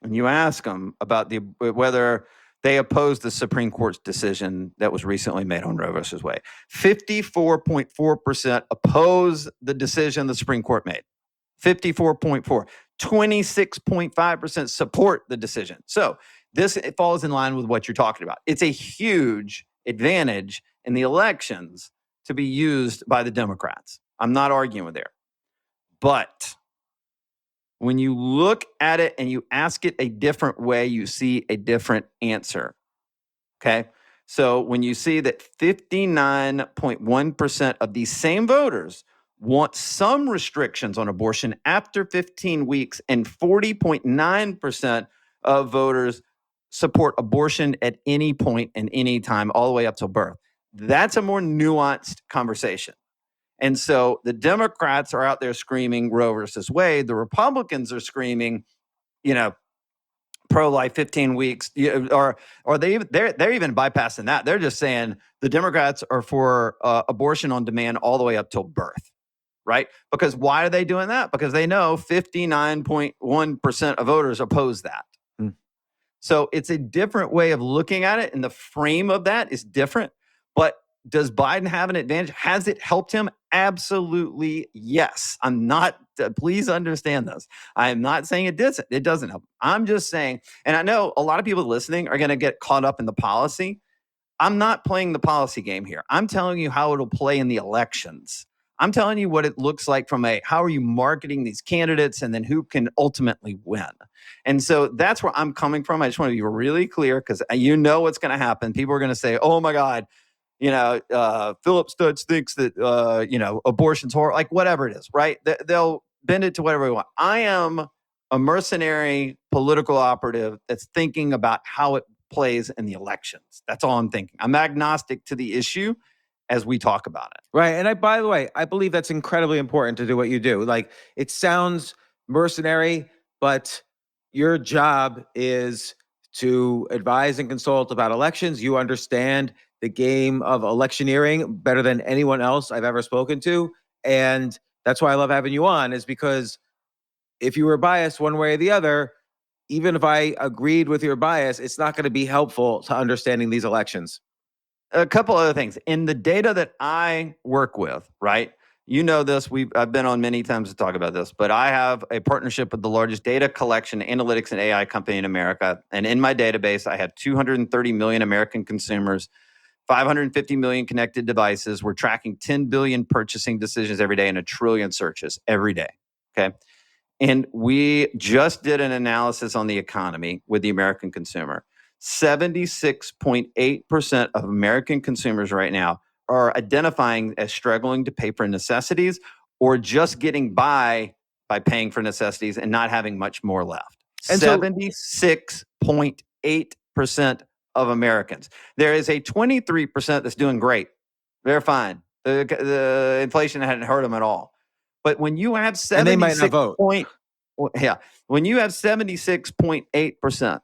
and you ask them about whether they oppose the Supreme Court's decision that was recently made on Roe versus Wade, 54.4% oppose the decision the Supreme Court made. 54.4%. 26.5% support the decision. So It falls in line with what you're talking about. It's a huge advantage in the elections to be used by the Democrats. I'm not arguing with there. But when you look at it and you ask it a different way, you see a different answer. Okay? So when you see that 59.1% of these same voters want some restrictions on abortion after 15 weeks, and 40.9% of voters support abortion at any point and any time, all the way up till birth. That's a more nuanced conversation. And so the Democrats are out there screaming Roe versus Wade. The Republicans are screaming, pro-life 15 weeks, or they're even bypassing that. They're just saying the Democrats are for abortion on demand all the way up till birth, right? Because why are they doing that? Because they know 59.1% of voters oppose that. So it's a different way of looking at it, and the frame of that is different. But does Biden have an advantage? Has it helped him? Absolutely, yes. Please understand this. I am not saying it doesn't help. I'm just saying, and I know a lot of people listening are going to get caught up in the policy. I'm not playing the policy game here. I'm telling you how it'll play in the elections. I'm telling you what it looks like from how are you marketing these candidates, and then who can ultimately win. And so that's where I'm coming from. I just want to be really clear, because you know what's going to happen. People are going to say, oh my God, Phillip Stutts thinks that, abortion's horrible, like whatever it is, right? They'll bend it to whatever they want. I am a mercenary political operative that's thinking about how it plays in the elections. That's all I'm thinking. I'm agnostic to the issue as we talk about it. Right. And by the way, I believe that's incredibly important to do what you do. Like, it sounds mercenary, but your job is to advise and consult about elections. You understand the game of electioneering better than anyone else I've ever spoken to. And that's why I love having you on, is because if you were biased one way or the other, even if I agreed with your bias, it's not going to be helpful to understanding these elections. A couple other things. In the data that I work with, right? You know this. I've been on many times to talk about this, but I have a partnership with the largest data collection, analytics, and AI company in America. And in my database, I have 230 million American consumers, 550 million connected devices. We're tracking 10 billion purchasing decisions every day and 1 trillion searches every day. Okay. And we just did an analysis on the economy with the American consumer. 76.8% of American consumers right now are identifying as struggling to pay for necessities, or just getting by paying for necessities and not having much more left. And 76.8% of Americans. There is a 23% that's doing great. They're fine. The inflation hadn't hurt them at all. But when you have 76 and they might not vote. When you have 76.8%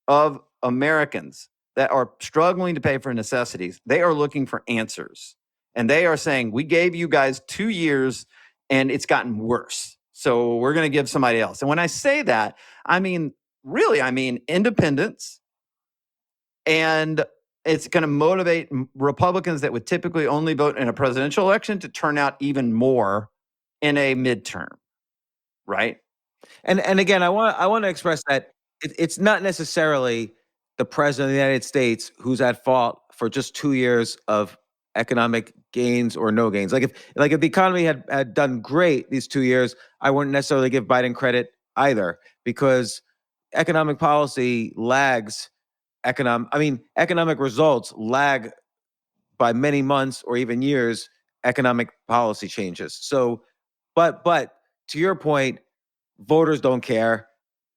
of Americans that are struggling to pay for necessities, they are looking for answers. And they are saying, we gave you guys 2 years and it's gotten worse. So we're going to give somebody else. And when I say that, I mean independence. And it's going to motivate Republicans that would typically only vote in a presidential election to turn out even more in a midterm. Right? And again, I want to express that it's not necessarily the president of the United States who's at fault for just 2 years of economic gains or no gains. Like if the economy had done great these 2 years, I wouldn't necessarily give Biden credit either, because economic policy lags economic results lag by many months or even years economic policy changes. So, but to your point, voters don't care.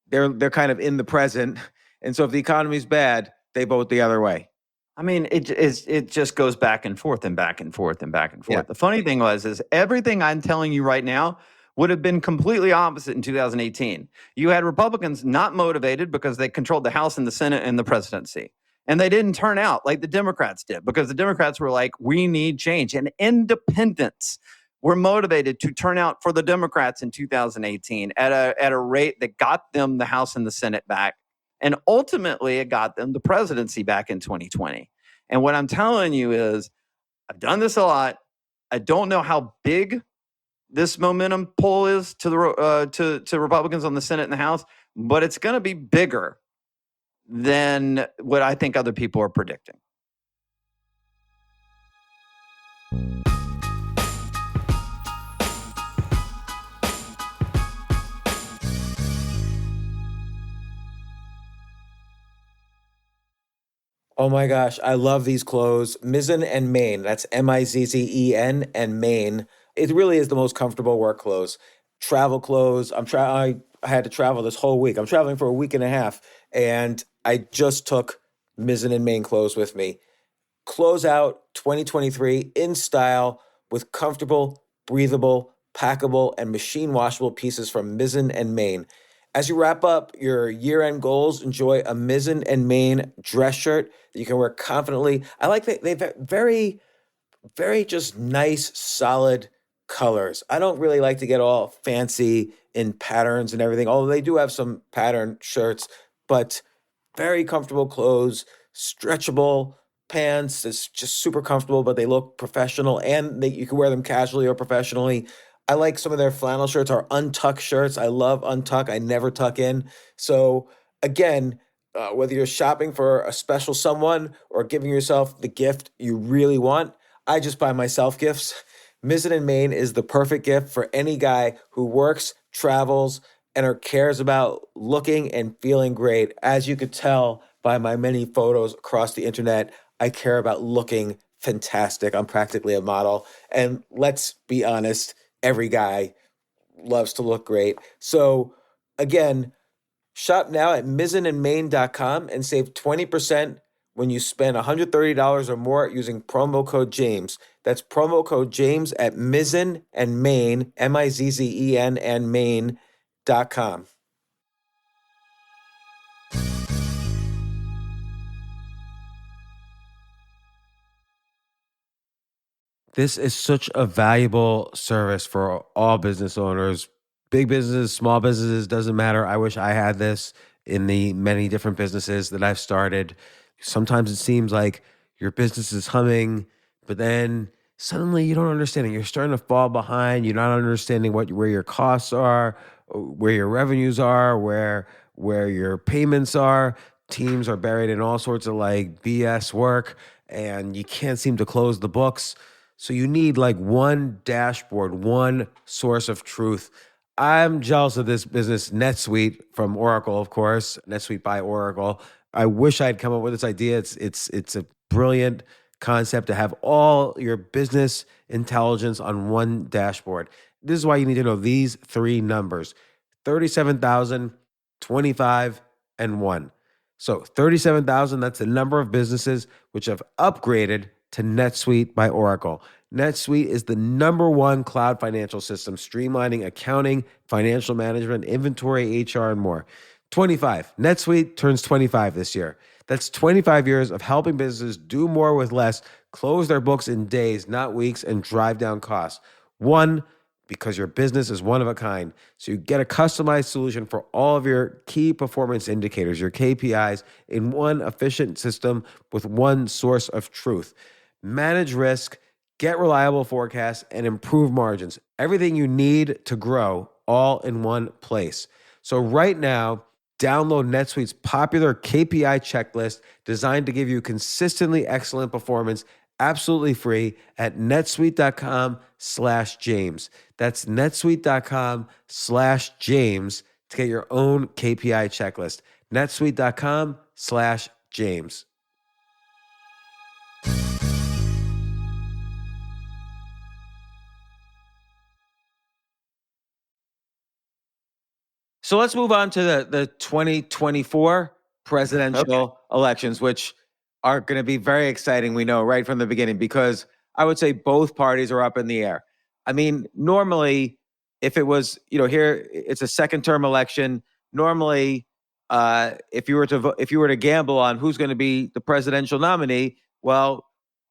They're kind of in the present. And so if the economy's bad, they vote the other way. I mean, it just goes back and forth and back and forth and back and forth. Yeah. The funny thing is everything I'm telling you right now would have been completely opposite in 2018. You had Republicans not motivated because they controlled the House and the Senate and the presidency. And they didn't turn out like the Democrats did, because the Democrats were like, we need change. And independents were motivated to turn out for the Democrats in 2018 at a rate that got them the House and the Senate back. And ultimately, it got them the presidency back in 2020. And what I'm telling you is, I've done this a lot. I don't know how big this momentum pull is to the to Republicans on the Senate and the House, but it's going to be bigger than what I think other people are predicting. Oh my gosh, I love these clothes. Mizzen and Main. That's Mizzen and Main. It really is the most comfortable work clothes. Travel clothes. I had to travel this whole week. I'm traveling for a week and a half, and I just took Mizzen and Main clothes with me. Close out 2023 in style with comfortable, breathable, packable, and machine washable pieces from Mizzen and Main. As you wrap up your year-end goals, enjoy a Mizzen and Main dress shirt that you can wear confidently. I like that they've very, very just nice, solid colors. I don't really like to get all fancy in patterns and everything, although they do have some pattern shirts, but very comfortable clothes, stretchable pants. It's just super comfortable, but they look professional and you can wear them casually or professionally. I like some of their flannel shirts or untuck shirts. I love untuck. I never tuck in. So again, whether you're shopping for a special someone or giving yourself the gift you really want, I just buy myself gifts. Mizzen and Main is the perfect gift for any guy who works, travels, and or cares about looking and feeling great. As you could tell by my many photos across the internet, I care about looking fantastic. I'm practically a model. And let's be honest, every guy loves to look great. So again, shop now at mizzenandmain.com and save 20% when you spend $130 or more using promo code James. That's promo code James at Mizzen and Main, Mizzen and Main.com. This is such a valuable service for all business owners, big businesses, small businesses, doesn't matter. I wish I had this in the many different businesses that I've started. Sometimes it seems like your business is humming, but then suddenly you don't understand it. You're starting to fall behind. You're not understanding where your costs are, where your revenues are, where your payments are. Teams are buried in all sorts of like BS work, and you can't seem to close the books. So you need like one dashboard, one source of truth. I'm jealous of this business, NetSuite from Oracle, of course, NetSuite by Oracle. I wish I'd come up with this idea. It's a brilliant concept to have all your business intelligence on one dashboard. This is why you need to know these three numbers: 37,000, 25, and 1. So 37,000, that's the number of businesses which have upgraded to NetSuite by Oracle. NetSuite is the number one cloud financial system, streamlining accounting, financial management, inventory, HR, and more. 25. NetSuite turns 25 this year. That's 25 years of helping businesses do more with less, close their books in days, not weeks, and drive down costs. 1, because your business is one of a kind. So you get a customized solution for all of your key performance indicators, your KPIs, in one efficient system with one source of truth. Manage risk, get reliable forecasts, and improve margins. Everything you need to grow all in one place. So right now, download NetSuite's popular KPI checklist designed to give you consistently excellent performance absolutely free at netsuite.com/James. That's netsuite.com/James to get your own KPI checklist. netsuite.com/James. So let's move on to the 2024 presidential elections, which are going to be very exciting, we know, right from the beginning, because I would say both parties are up in the air. I mean, normally, if it was, here it's a second term election. Normally, if you were to gamble on who's going to be the presidential nominee, well,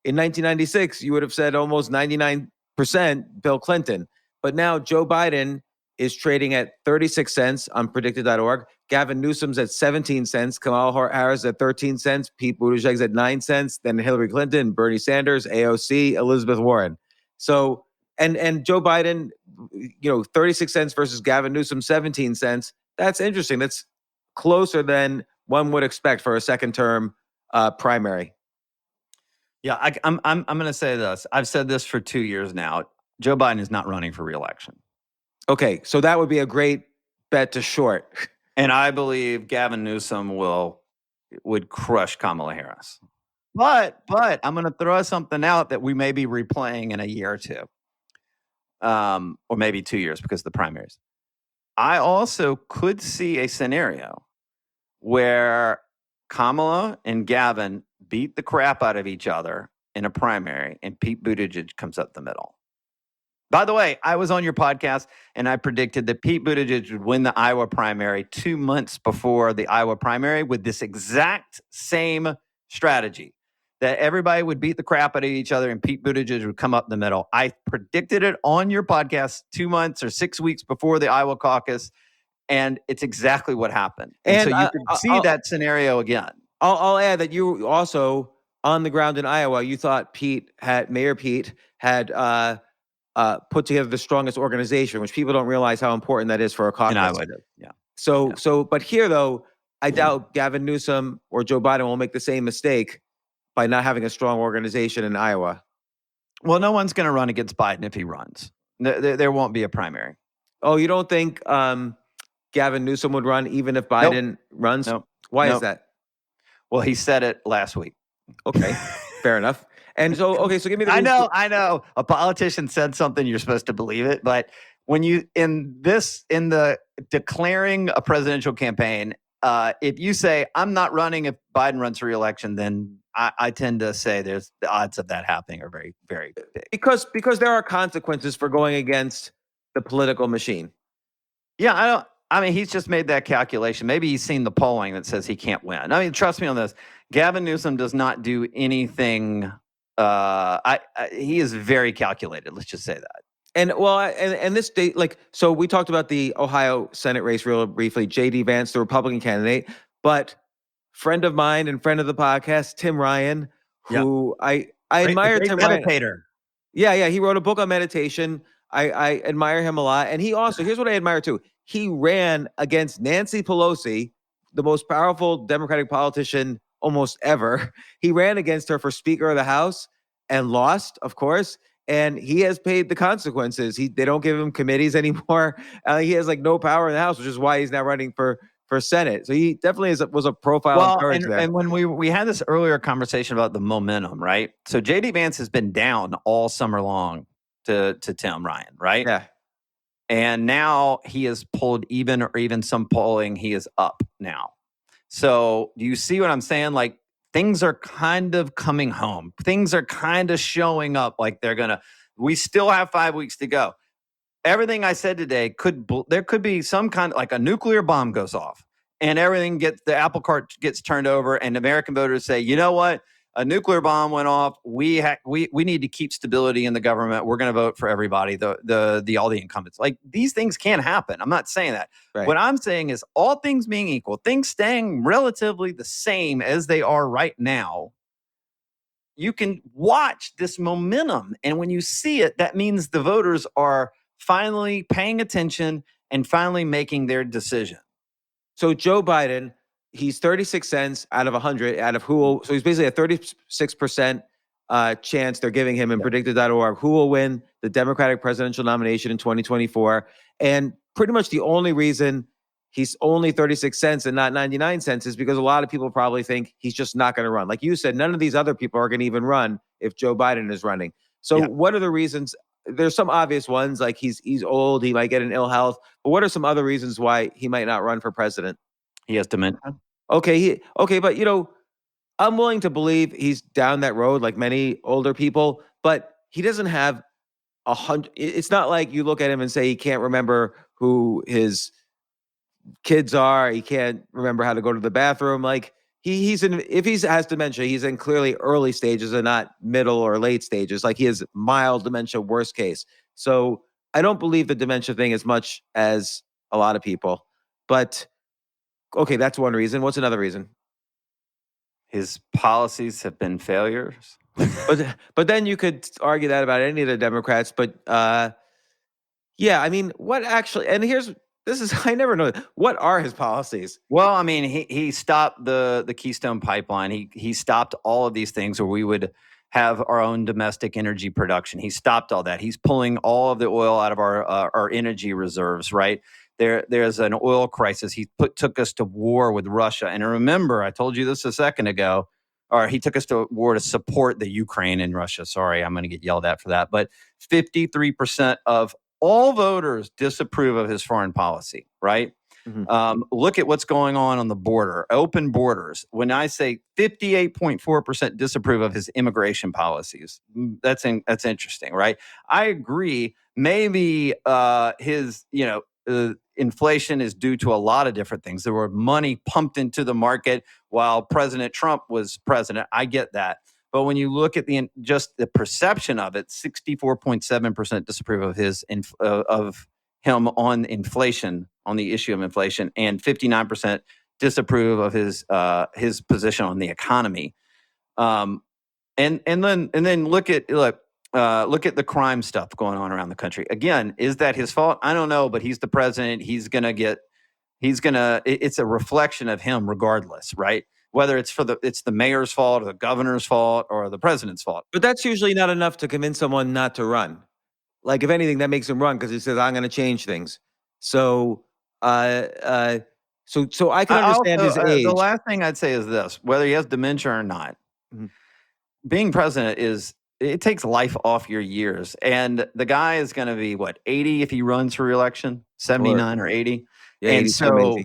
in 1996, you would have said almost 99% Bill Clinton. But now Joe Biden is trading at 36 cents on predicted.org. Gavin Newsom's at 17 cents. Kamala Harris at 13 cents. Pete Buttigieg's at 9 cents. Then Hillary Clinton, Bernie Sanders, AOC, Elizabeth Warren. So, and Joe Biden, 36 cents versus Gavin Newsom, 17 cents. That's interesting. That's closer than one would expect for a second term primary. Yeah, I'm going to say this. I've said this for 2 years now. Joe Biden is not running for re-election. Okay, so that would be a great bet to short. And I believe Gavin Newsom would crush Kamala Harris. But I'm going to throw something out that we may be replaying in a year or two, or maybe 2 years because of the primaries. I also could see a scenario where Kamala and Gavin beat the crap out of each other in a primary, and Pete Buttigieg comes up the middle. By the way, I was on your podcast, and I predicted that Pete Buttigieg would win the Iowa primary 2 months before the Iowa primary with this exact same strategy, that everybody would beat the crap out of each other and Pete Buttigieg would come up the middle. I predicted it on your podcast 2 months or 6 weeks before the Iowa caucus, and it's exactly what happened. And so you could see that scenario again. I'll add that you also, on the ground in Iowa, you thought Mayor Pete had put together the strongest organization, which people don't realize how important that is for a caucus. In Iowa, yeah. So, but here though, I doubt Gavin Newsom or Joe Biden will make the same mistake by not having a strong organization in Iowa. Well, no one's going to run against Biden if he runs. There won't be a primary. Oh, you don't think Gavin Newsom would run even if Biden runs? Nope. Why is that? Well, he said it last week. Okay, fair enough. And so, so give me the. I know. A politician said something, you're supposed to believe it, but when you in the declaring a presidential campaign, if you say I'm not running if Biden runs for re-election, then I tend to say there's the odds of that happening are very, very big. Because there are consequences for going against the political machine. Yeah, I mean, he's just made that calculation. Maybe he's seen the polling that says he can't win. I mean, trust me on this. Gavin Newsom does not do anything. He is very calculated. Let's just say that. And and this state, so we talked about the Ohio Senate race real briefly. J.D. Vance, the Republican candidate, but friend of mine and friend of the podcast, Tim Ryan, who I admire. Tim meditator. Ryan. Yeah, he wrote a book on meditation. I admire him a lot, and he also, here's what I admire too. He ran against Nancy Pelosi, the most powerful Democratic politician almost ever. He ran against her for Speaker of the House and lost, of course. And he has paid the consequences. They don't give him committees anymore. He has no power in the House, which is why he's now running for Senate. So he definitely was a profile of courage there. And when we had this earlier conversation about the momentum, right? So J.D. Vance has been down all summer long to Tim Ryan, right? Yeah. And now he has pulled even, or even some polling, he is up now. So do you see what I'm saying? Things are kind of coming home. Things are kind of showing up we still have 5 weeks to go. Everything I said today there could be some kind of a nuclear bomb goes off and the apple cart gets turned over and American voters say, you know what? A nuclear bomb went off. We need to keep stability in the government. We're going to vote for everybody, all the incumbents. These things can happen. I'm not saying that. Right. What I'm saying is all things being equal, things staying relatively the same as they are right now, you can watch this momentum. And when you see it, that means the voters are finally paying attention and finally making their decision. So Joe Biden, he's 36 cents out of 100 so he's basically a 36% chance they're giving him in predicted.org who will win the Democratic presidential nomination in 2024. And pretty much the only reason he's only 36 cents and not 99 cents is because a lot of people probably think he's just not going to run. Like you said, none of these other people are going to even run if Joe Biden is running. So what are the reasons? There's some obvious ones, like he's old, he might get an ill health. But what are some other reasons why he might not run for president? He has dementia. Okay, but I'm willing to believe he's down that road like many older people, but he doesn't have 100. It's not like you look at him and say he can't remember who his kids are. He can't remember how to go to the bathroom. Like if he has dementia, he's in clearly early stages and not middle or late stages. Like he has mild dementia, worst case. So I don't believe the dementia thing as much as a lot of people, but okay, that's one reason. What's another reason? His policies have been failures. But then you could argue that about any of the Democrats. But what actually? And this I never know. What are his policies? Well, I mean, he stopped the Keystone Pipeline. He stopped all of these things where we would have our own domestic energy production. He stopped all that. He's pulling all of the oil out of our energy reserves. Right there's an oil crisis. He took us to war with Russia. And remember, I told you this a second ago. Or he took us to war to support the Ukraine and Russia. Sorry, I'm going to get yelled at for that. But 53% of all voters disapprove of his foreign policy. Right. Look at what's going on the border, open borders. When I say 58.4% disapprove of his immigration policies, that's interesting, right? I agree. Maybe his, inflation is due to a lot of different things. There were money pumped into the market while President Trump was president. I get that. But when you look at just the perception of it, 64.7% disapprove of of him on inflation, on the issue of inflation, and 59% disapprove of his position on the economy. And then look at the crime stuff going on around the country. Again, is that his fault? I don't know, but he's the president. It's a reflection of him regardless, right? Whether it's the mayor's fault or the governor's fault or the president's fault. But that's usually not enough to convince someone not to run. Like, if anything, that makes him run because he says, I'm going to change things. So, so I can understand his age. The last thing I'd say is this, whether he has dementia or not, being president it takes life off your years. And the guy is going to be, 80 if he runs for re-election? 79 or 80? Yeah, and so,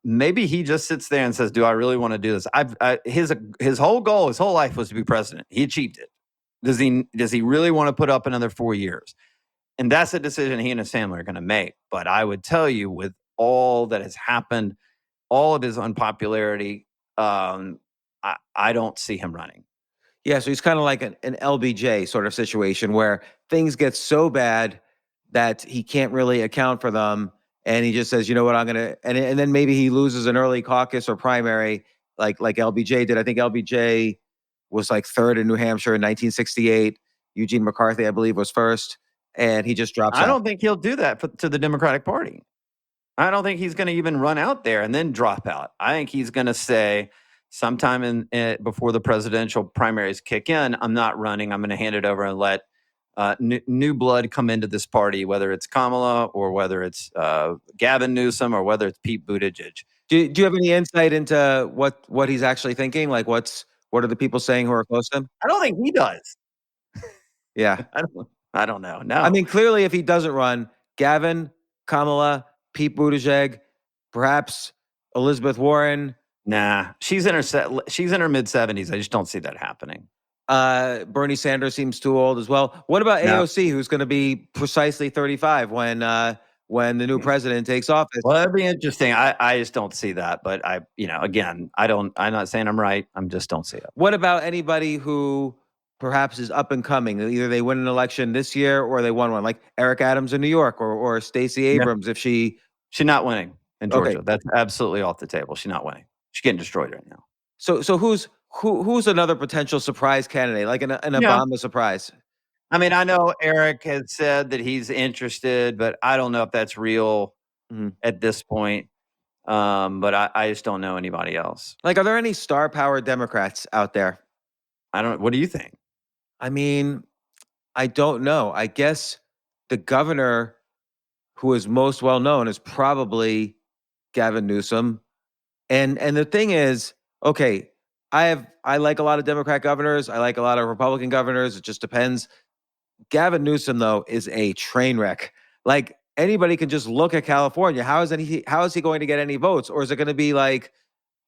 maybe he just sits there and says, do I really want to do this? His whole goal, his whole life was to be president. He achieved it. Does he really want to put up another 4 years? And that's a decision he and his family are going to make. But I would tell you, with all that has happened, all of his unpopularity, I don't see him running. Yeah, so he's kind of like an LBJ sort of situation where things get so bad that he can't really account for them. And he just says, you know what, I'm going to, and then maybe he loses an early caucus or primary like LBJ did. I think LBJ was like third in New Hampshire in 1968. Eugene McCarthy, I believe, was first. And he just drops out. I don't think he'll do that to the Democratic Party. I don't think he's going to even run out there and then drop out. I think he's going to say sometime before the presidential primaries kick in, I'm not running. I'm going to hand it over and let new blood come into this party, whether it's Kamala or whether it's Gavin Newsom or whether it's Pete Buttigieg. Do you have any insight into what he's actually thinking? Like, what are the people saying who are close to him? I don't think he does. Yeah. I don't know. No. I mean, clearly, if he doesn't run, Gavin, Kamala, Pete Buttigieg, perhaps Elizabeth Warren. Nah, she's in her mid-70s. I just don't see that happening. Bernie Sanders seems too old as well. What about AOC, who's going to be precisely 35 when the new president takes office? Well, that'd be interesting. I just don't see that. But again, I'm not saying I'm right. I just don't see it. What about anybody who perhaps is up and coming? Either they win an election this year or they won one, like Eric Adams in New York or Stacey Abrams. If she's not winning in Georgia, okay. That's absolutely off the table. She's not winning. She's getting destroyed right now. So who's another potential surprise candidate, like an Obama surprise? I mean, I know Eric has said that he's interested, but I don't know if that's real at this point. But I just don't know anybody else. Like, are there any star-powered Democrats out there? What do you think? I mean, I don't know. I guess the governor who is most well known is probably Gavin Newsom. And the thing is, okay, I like a lot of Democrat governors. I like a lot of Republican governors. It just depends. Gavin Newsom, though, is a train wreck. Like, anybody can just look at California. How is he going to get any votes? Or is it going to be like,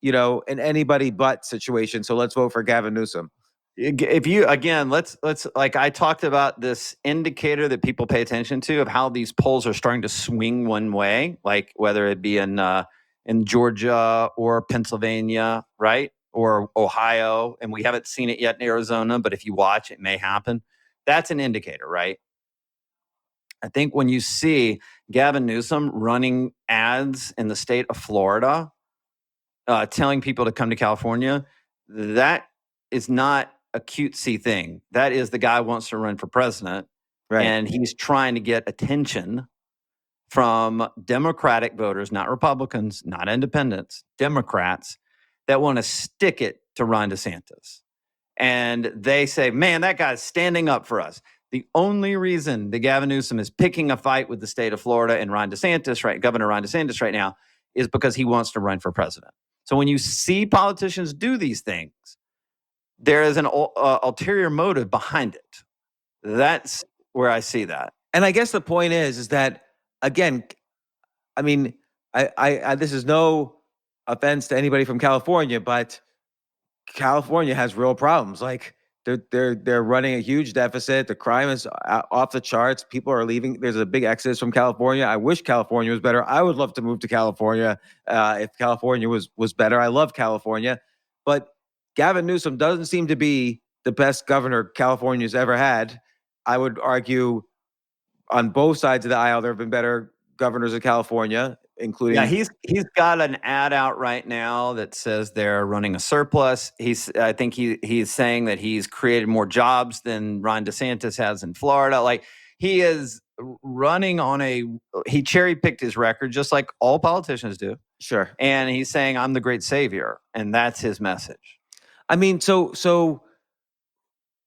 an anybody but situation? So let's vote for Gavin Newsom. If you, again, let's like I talked about this indicator that people pay attention to of how these polls are starting to swing one way, like whether it be in Georgia or Pennsylvania, right? Or Ohio, and we haven't seen it yet in Arizona, but if you watch, it may happen. That's an indicator, right? I think when you see Gavin Newsom running ads in the state of Florida, telling people to come to California, that is not a cutesy thing. That is the guy wants to run for president, right? And he's trying to get attention from Democratic voters, not Republicans, not independents, Democrats, that want to stick it to Ron DeSantis. And they say, man, that guy's standing up for us. The only reason that Gavin Newsom is picking a fight with the state of Florida and Ron DeSantis, right, Governor Ron DeSantis right now, is because he wants to run for president. So when you see politicians do these things, there is an ulterior motive behind it. That's where I see that. And I guess the point is that, again, I mean, I this is no offense to anybody from California, but California has real problems. Like they're running a huge deficit. The crime is off the charts. People are leaving. There's a big exodus from California. I wish California was better. I would love to move to California if California was better. I love California, but Gavin Newsom doesn't seem to be the best governor California's ever had. I would argue on both sides of the aisle there have been better governors of California, including. Yeah, he's got an ad out right now that says they're running a surplus. I think he's saying that he's created more jobs than Ron DeSantis has in Florida. Like, he is running on he cherry picked his record just like all politicians do. Sure. And he's saying, I'm the great savior. And that's his message. I mean, so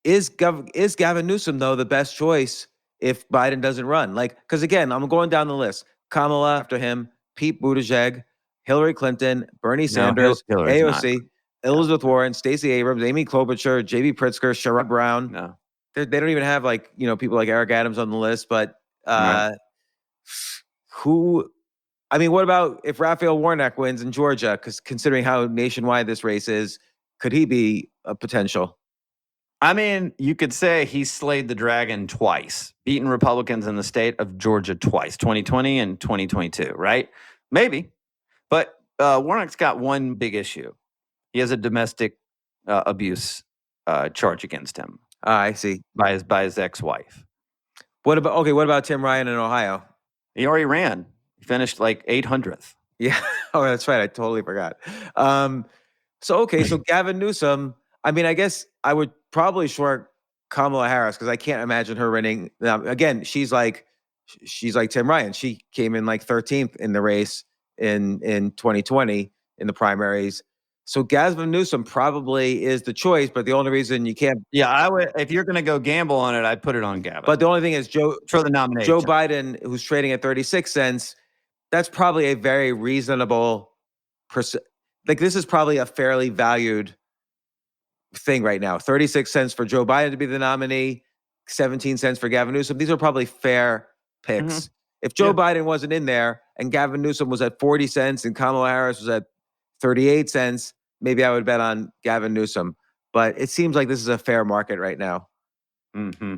is Gavin Newsom, though, the best choice if Biden doesn't run? Like, because again, I'm going down the list. Kamala after him, Pete Buttigieg, Hillary Clinton, Bernie Sanders, AOC, Elizabeth Warren, Stacey Abrams, Amy Klobuchar, J.B. Pritzker, Sherrod Brown. No. They don't even have people like Eric Adams on the list. But who? I mean, what about if Raphael Warnock wins in Georgia? Because considering how nationwide this race is, could he be a potential? I mean, you could say he slayed the dragon twice, beaten Republicans in the state of Georgia twice, 2020 and 2022, right? Maybe. But Warnock's got one big issue. He has a domestic abuse charge against him. I see. By his ex-wife. What about Tim Ryan in Ohio? He already ran. He finished like 800th. Yeah. Oh, that's right. I totally forgot. So Gavin Newsom, I mean, I guess I would probably short Kamala Harris because I can't imagine her winning. Again, she's like Tim Ryan. She came in like 13th in the race in 2020 in the primaries. So Gavin Newsom probably is the choice, but the only reason you can't. Yeah, I would. If you're going to go gamble on it, I'd put it on Gavin. But the only thing is for the nomination. Joe Biden, who's trading at 36 cents, that's probably a very reasonable like this is probably a fairly valued thing right now. 36 cents for Joe Biden to be the nominee, 17 cents for Gavin Newsom. These are probably fair picks. Mm-hmm. If Joe Biden wasn't in there and Gavin Newsom was at 40 cents and Kamala Harris was at 38 cents, maybe I would bet on Gavin Newsom. But it seems like this is a fair market right now. Mm-hmm.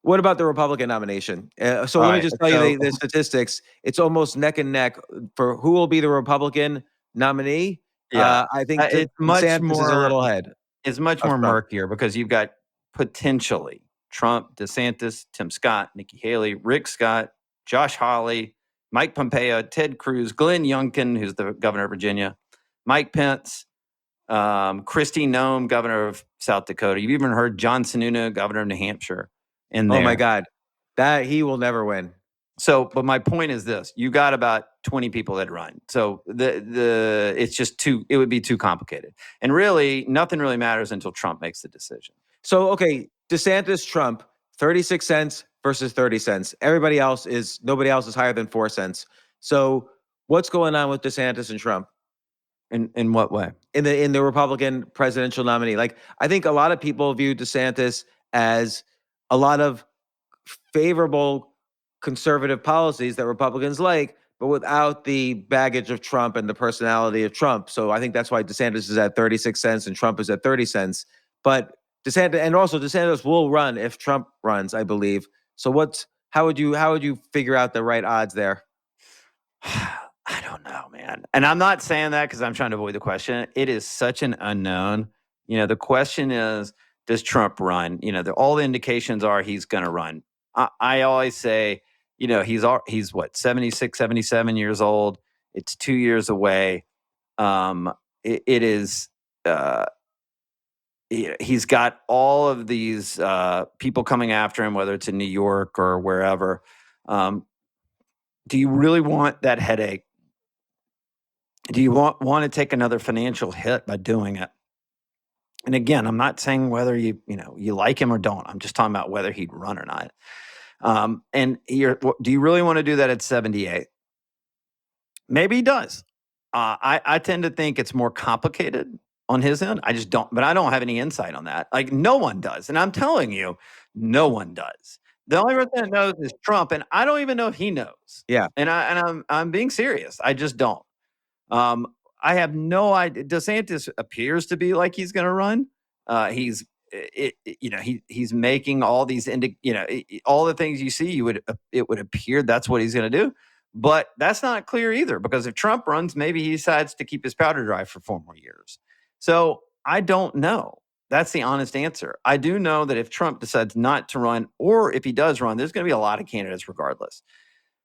What about the Republican nomination? Let me just tell you the statistics. It's almost neck and neck for who will be the Republican nominee. Yeah, I think it's much more is a little ahead. It's much more murkier because you've got potentially Trump, DeSantis, Tim Scott, Nikki Haley, Rick Scott, Josh Hawley, Mike Pompeo, Ted Cruz, Glenn Youngkin, who's the governor of Virginia, Mike Pence, Kristi Noem, governor of South Dakota. You've even heard John Sununu, governor of New Hampshire, in there. Oh my God, that he will never win. So, but my point is this: you got about 20 people that run. So it's just it would be too complicated, and really nothing really matters until Trump makes the decision. So DeSantis, Trump, 36 cents versus 30 cents. Nobody else is higher than 4 cents. So what's going on with DeSantis and Trump? In what way? In the Republican presidential nominee. Like, I think a lot of people view DeSantis as a lot of favorable conservative policies that Republicans like, but without the baggage of Trump and the personality of Trump. So I think that's why DeSantis is at 36 cents and Trump is at 30 cents. But DeSantis will run if Trump runs, I believe. So how would you figure out the right odds there? I don't know, man. And I'm not saying that because I'm trying to avoid the question. It is such an unknown. The question is, does Trump run? All the indications are he's going to run. I always say, he's what, 76, 77 years old. It's 2 years away. It is, he's got all of these people coming after him, whether it's in New York or wherever. Do you really want that headache? Do you want to take another financial hit by doing it? And again, I'm not saying whether you like him or don't. I'm just talking about whether he'd run or not. And do you really want to do that at 78? Maybe he does. I tend to think it's more complicated on his end. I just don't, but I don't have any insight on that. Like no one does. And I'm telling you, no one does. The only person that knows is Trump, and I don't even know if he knows. Yeah. And I'm being serious. I just don't. I have no idea. DeSantis appears to be like he's going to run. He's making all these all the things you see. It would appear that's what he's going to do. But that's not clear either, because if Trump runs, maybe he decides to keep his powder dry for 4 more years. So I don't know. That's the honest answer. I do know that if Trump decides not to run, or if he does run, there's going to be a lot of candidates regardless.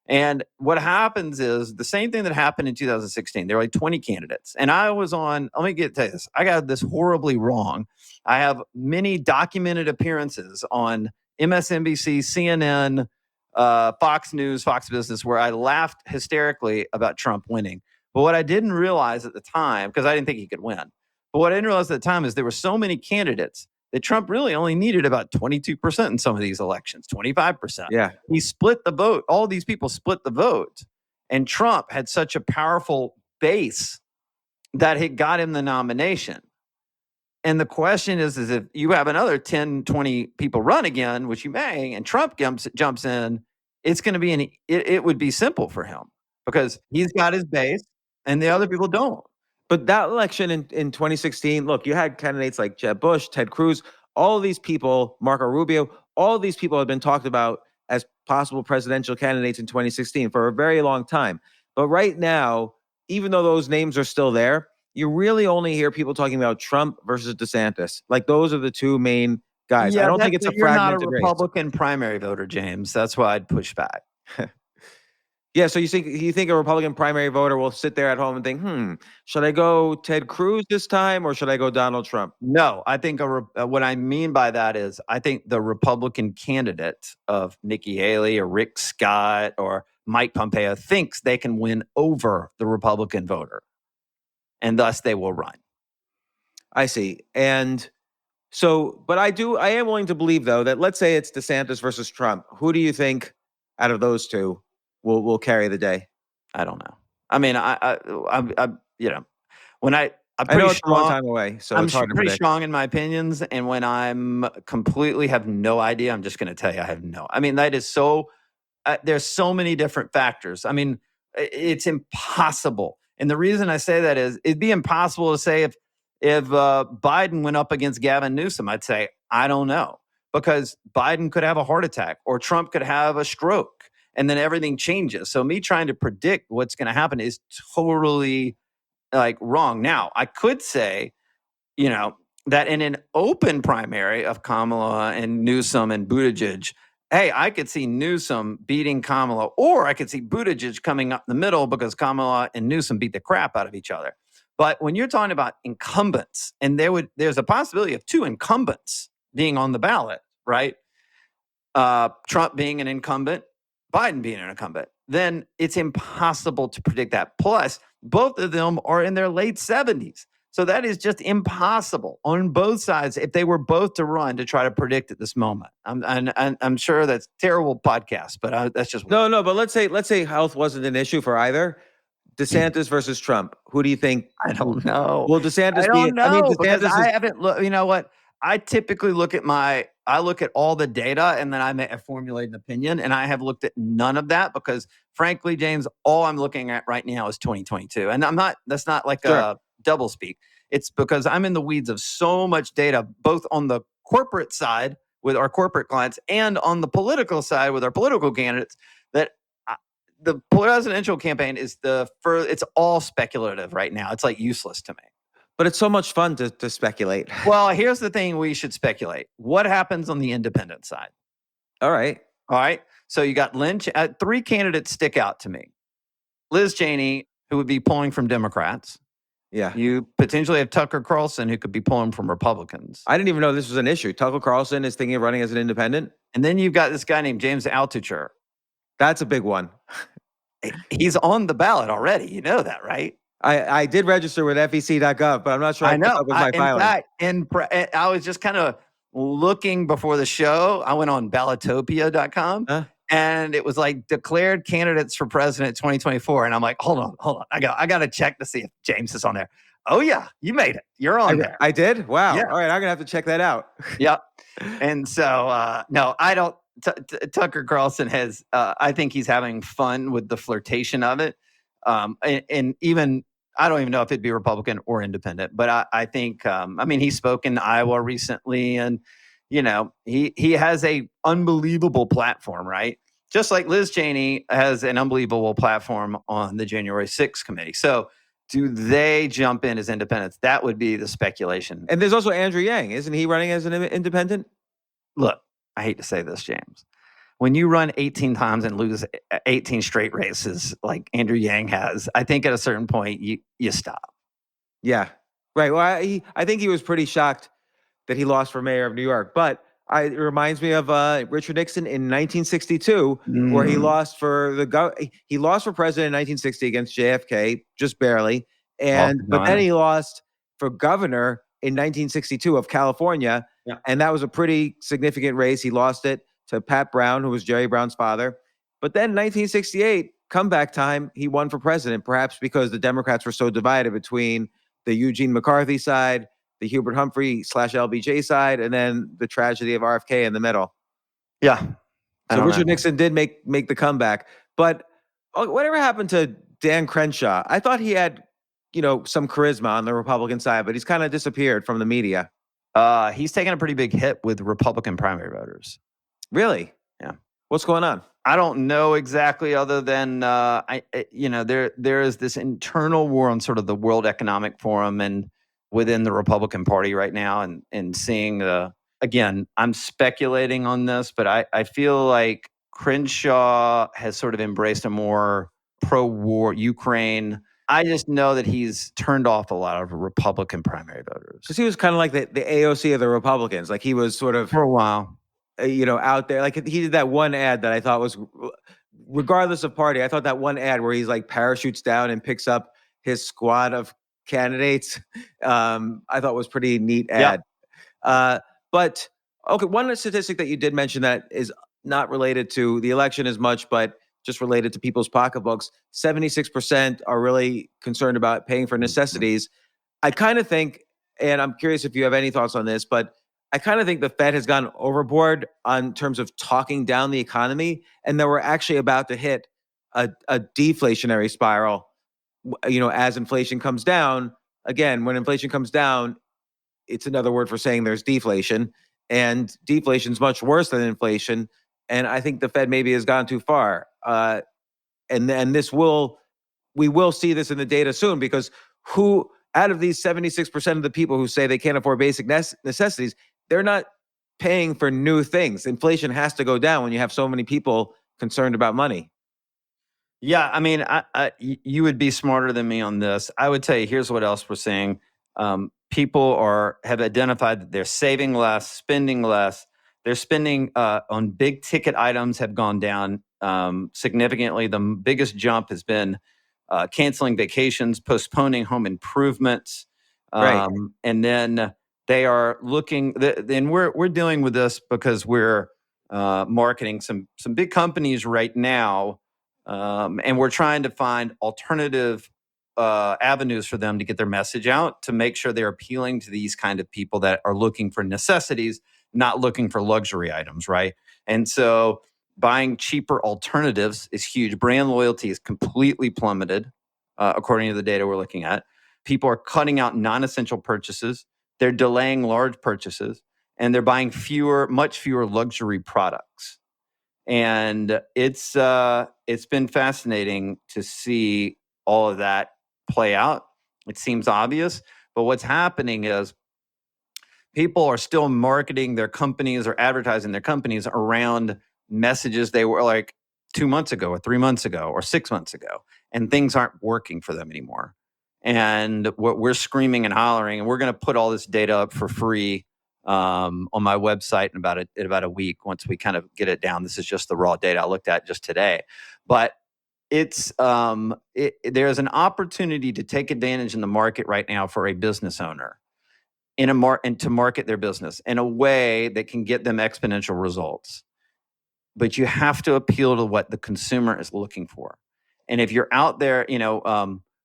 And what happens is the same thing that happened in 2016. There were like 20 candidates. And I was on, let me get to this. I got this horribly wrong. I have many documented appearances on MSNBC, CNN, Fox News, Fox Business, where I laughed hysterically about Trump winning. But what I didn't realize at the time, because I didn't think he could win, but what I didn't realize at the time is there were so many candidates that Trump really only needed about 22% in some of these elections, 25%. Yeah. He split the vote. All these people split the vote. And Trump had such a powerful base that it got him the nomination. And the question is if you have another 10, 20 people run again, which you may, and Trump jumps in, it's going to be it would be simple for him because he's got his base and the other people don't. But that election in 2016, look, you had candidates like Jeb Bush, Ted Cruz, all of these people, Marco Rubio, all of these people have been talked about as possible presidential candidates in 2016 for a very long time. But right now, even though those names are still there, you really only hear people talking about Trump versus DeSantis. Like those are the two main guys. Yeah, I don't think it's a you're not a fragmented race. Republican primary voter, James. That's why I'd push back. Yeah, so you think a Republican primary voter will sit there at home and think, should I go Ted Cruz this time or should I go Donald Trump? No, I think what I mean by that is I think the Republican candidate of Nikki Haley or Rick Scott or Mike Pompeo thinks they can win over the Republican voter, and thus they will run. I see. And so, but I am willing to believe, though, that let's say it's DeSantis versus Trump. Who do you think out of those two will carry the day? I don't know. I mean, when I'm I know pretty it's a long strong. time away, so I'm it's hard to pretty predict. strong in my opinions, and when I'm completely have no idea, I'm just going to tell you I have no. I mean, that is so. There's so many different factors. I mean, it's impossible, and the reason I say that is it'd be impossible to say if Biden went up against Gavin Newsom, I'd say I don't know, because Biden could have a heart attack or Trump could have a stroke, and then everything changes. So me trying to predict what's going to happen is totally wrong. Now, I could say, that in an open primary of Kamala and Newsom and Buttigieg, hey, I could see Newsom beating Kamala, or I could see Buttigieg coming up in the middle because Kamala and Newsom beat the crap out of each other. But when you're talking about incumbents, and there's a possibility of 2 incumbents being on the ballot, right? Trump being an incumbent, Biden being an incumbent, then it's impossible to predict that. Plus, both of them are in their late 70s. So that is just impossible on both sides if they were both to run to try to predict at this moment. I'm sure that's terrible podcast, but that's just no. But let's say health wasn't an issue for either. DeSantis versus Trump. Who do you think? I don't know. Will DeSantis I don't know, I mean, because DeSantis I haven't looked. You know what? I typically look at all the data and then I formulate an opinion, and I have looked at none of that because frankly, James, all I'm looking at right now is 2022. And that's not like a double speak. It's because I'm in the weeds of so much data, both on the corporate side with our corporate clients and on the political side with our political candidates, that the presidential campaign it's all speculative right now. It's useless to me. But it's so much fun to speculate. Well, here's the thing we should speculate. What happens on the independent side? All right. So you got Lynch. 3 candidates stick out to me. Liz Cheney, who would be pulling from Democrats. Yeah. You potentially have Tucker Carlson, who could be pulling from Republicans. I didn't even know this was an issue. Tucker Carlson is thinking of running as an independent. And then you've got this guy named James Altucher. That's a big one. He's on the ballot already. You know that, right? I did register with FEC.gov, but I'm not sure I I kept know. up with my In filing. fact, I was just kind of looking before the show. I went on ballotopia.com Huh? and it was like declared candidates for president 2024. And I'm like, hold on. I got to check to see if James is on there. Oh, yeah, you made it. You're on there. I did? Wow. Yeah. All right, I'm going to have to check that out. Yep. And so, no, I don't. Tucker Carlson has, I think he's having fun with the flirtation of it. And even, I don't even know if it'd be Republican or independent, but I think, he spoke in Iowa recently and, he has a unbelievable platform, right? Just like Liz Cheney has an unbelievable platform on the January 6th committee. So do they jump in as independents? That would be the speculation. And there's also Andrew Yang. Isn't he running as an independent? Look, I hate to say this, James. When you run 18 times and lose 18 straight races like Andrew Yang has, I think at a certain point you stop. Yeah. Right. Well, I think he was pretty shocked that he lost for mayor of New York. But it reminds me of Richard Nixon in 1962, where he lost for he lost for president in 1960 against JFK, just barely. But then he lost for governor in 1962 of California. Yeah. And that was a pretty significant race. He lost it to Pat Brown, who was Jerry Brown's father. But then 1968, comeback time, he won for president, perhaps because the Democrats were so divided between the Eugene McCarthy side, the Hubert Humphrey / LBJ side, and then the tragedy of RFK in the middle. Yeah. So Richard Nixon did make the comeback. But whatever happened to Dan Crenshaw? I thought he had, some charisma on the Republican side, but he's kind of disappeared from the media. He's taken a pretty big hit with Republican primary voters. Really? Yeah. What's going on? I don't know exactly, other than there is this internal war on sort of the World Economic Forum and within the Republican Party right now, and seeing again, I'm speculating on this, but I feel like Crenshaw has sort of embraced a more pro-war Ukraine. I just know that he's turned off a lot of Republican primary voters. Because he was kind of like the AOC of the Republicans. Like he was sort of for a while. Out there. Like he did that one ad that I thought was, regardless of party, I thought that one ad where he's like parachutes down and picks up his squad of candidates, I thought was pretty neat ad. Yeah. But okay, one statistic that you did mention that is not related to the election as much, but just related to people's pocketbooks, 76% are really concerned about paying for necessities. I kind of think, and I'm curious if you have any thoughts on this, but I kind of think the Fed has gone overboard on terms of talking down the economy, and that we're actually about to hit a deflationary spiral. As inflation comes down, again, when inflation comes down, it's another word for saying there's deflation, and deflation is much worse than inflation. And I think the Fed maybe has gone too far. And we will see this in the data soon, because out of these 76% of the people who say they can't afford basic necessities, they're not paying for new things. Inflation has to go down when you have so many people concerned about money. Yeah, you would be smarter than me on this. I would tell you, here's what else we're seeing. People have identified that they're saving less, spending less. Their spending on big ticket items have gone down significantly. The biggest jump has been canceling vacations, postponing home improvements. Right. And then they are looking, and we're dealing with this because we're marketing some big companies right now, and we're trying to find alternative avenues for them to get their message out, to make sure they're appealing to these kind of people that are looking for necessities, not looking for luxury items, right? And so buying cheaper alternatives is huge. Brand loyalty is completely plummeted, according to the data we're looking at. People are cutting out non-essential purchases. They're delaying large purchases, and they're buying much fewer luxury products. And it's been fascinating to see all of that play out. It seems obvious, but what's happening is people are still marketing their companies or advertising their companies around messages they were like 2 months ago or 3 months ago or 6 months ago, and things aren't working for them anymore. And what we're screaming and hollering, and we're going to put all this data up for free on my website in about a week once we kind of get it down. This is just the raw data I looked at just today. But there's an opportunity to take advantage in the market right now for a business owner and to market their business in a way that can get them exponential results. But you have to appeal to what the consumer is looking for. And if you're out there,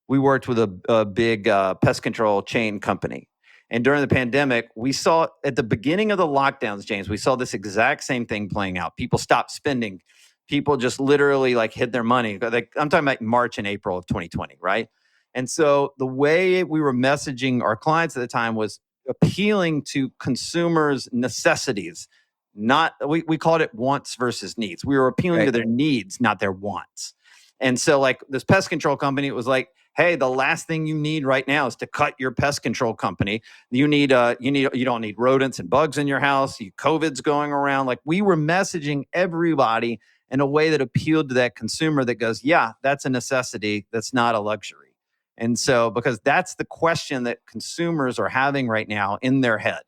we worked with a big pest control chain company. And during the pandemic, we saw at the beginning of the lockdowns, James, we saw this exact same thing playing out. People stopped spending. People just literally hid their money. I'm talking about March and April of 2020, right? And so the way we were messaging our clients at the time was appealing to consumers' necessities. We called it wants versus needs. We were appealing to their needs, not their wants. And so this pest control company, it was like, hey, the last thing you need right now is to cut your pest control company. You don't need rodents and bugs in your house. COVID's going around. We were messaging everybody in a way that appealed to that consumer that goes, yeah, that's a necessity. That's not a luxury. And so, because that's the question that consumers are having right now in their head.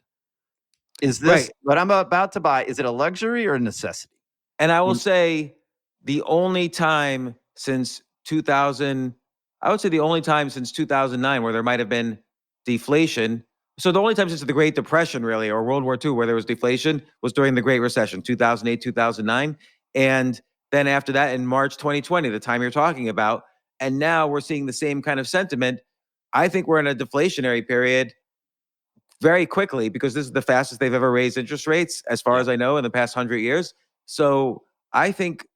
Is this what I'm about to buy? Is it a luxury or a necessity? And I will say the only time since 2000, I would say the only time since 2009 where there might have been deflation. So the only time since the Great Depression, really, or World War II, where there was deflation was during the Great Recession, 2008, 2009. And then after that, in March 2020, the time you're talking about. And now we're seeing the same kind of sentiment. I think we're in a deflationary period very quickly because this is the fastest they've ever raised interest rates, as far as I know, in the past 100 years. So I think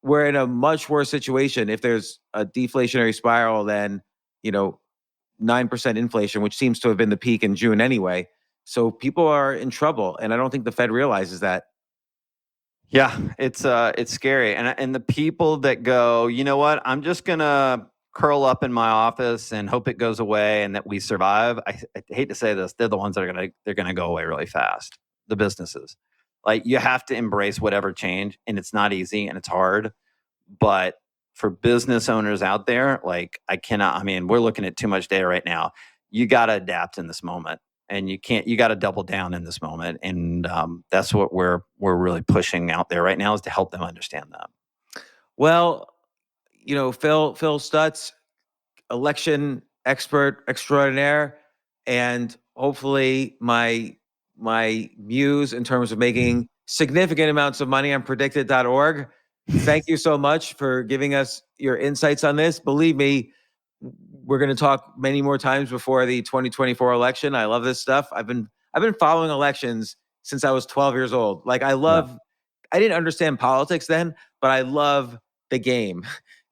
we're in a much worse situation if there's a deflationary spiral than, 9% inflation, which seems to have been the peak in June anyway. So people are in trouble, and I don't think the Fed realizes that. Yeah, it's scary. And the people that go, you know what, I'm just going to curl up in my office and hope it goes away and that we survive. I hate to say this, they're the ones that they're going to go away really fast. The businesses, you have to embrace whatever change, and it's not easy and it's hard. But for business owners out there, we're looking at too much data right now. You got to adapt in this moment, and you got to double down in this moment. And that's what we're really pushing out there right now, is to help them understand that. Well, Phil Stutts, election expert extraordinaire, and hopefully my muse in terms of making significant amounts of money on predicted.org. Thank you so much for giving us your insights on this. Believe me, we're going to talk many more times before the 2024 election. I love this stuff. I've been following elections since I was 12 years old. I didn't understand politics then, but I love the game.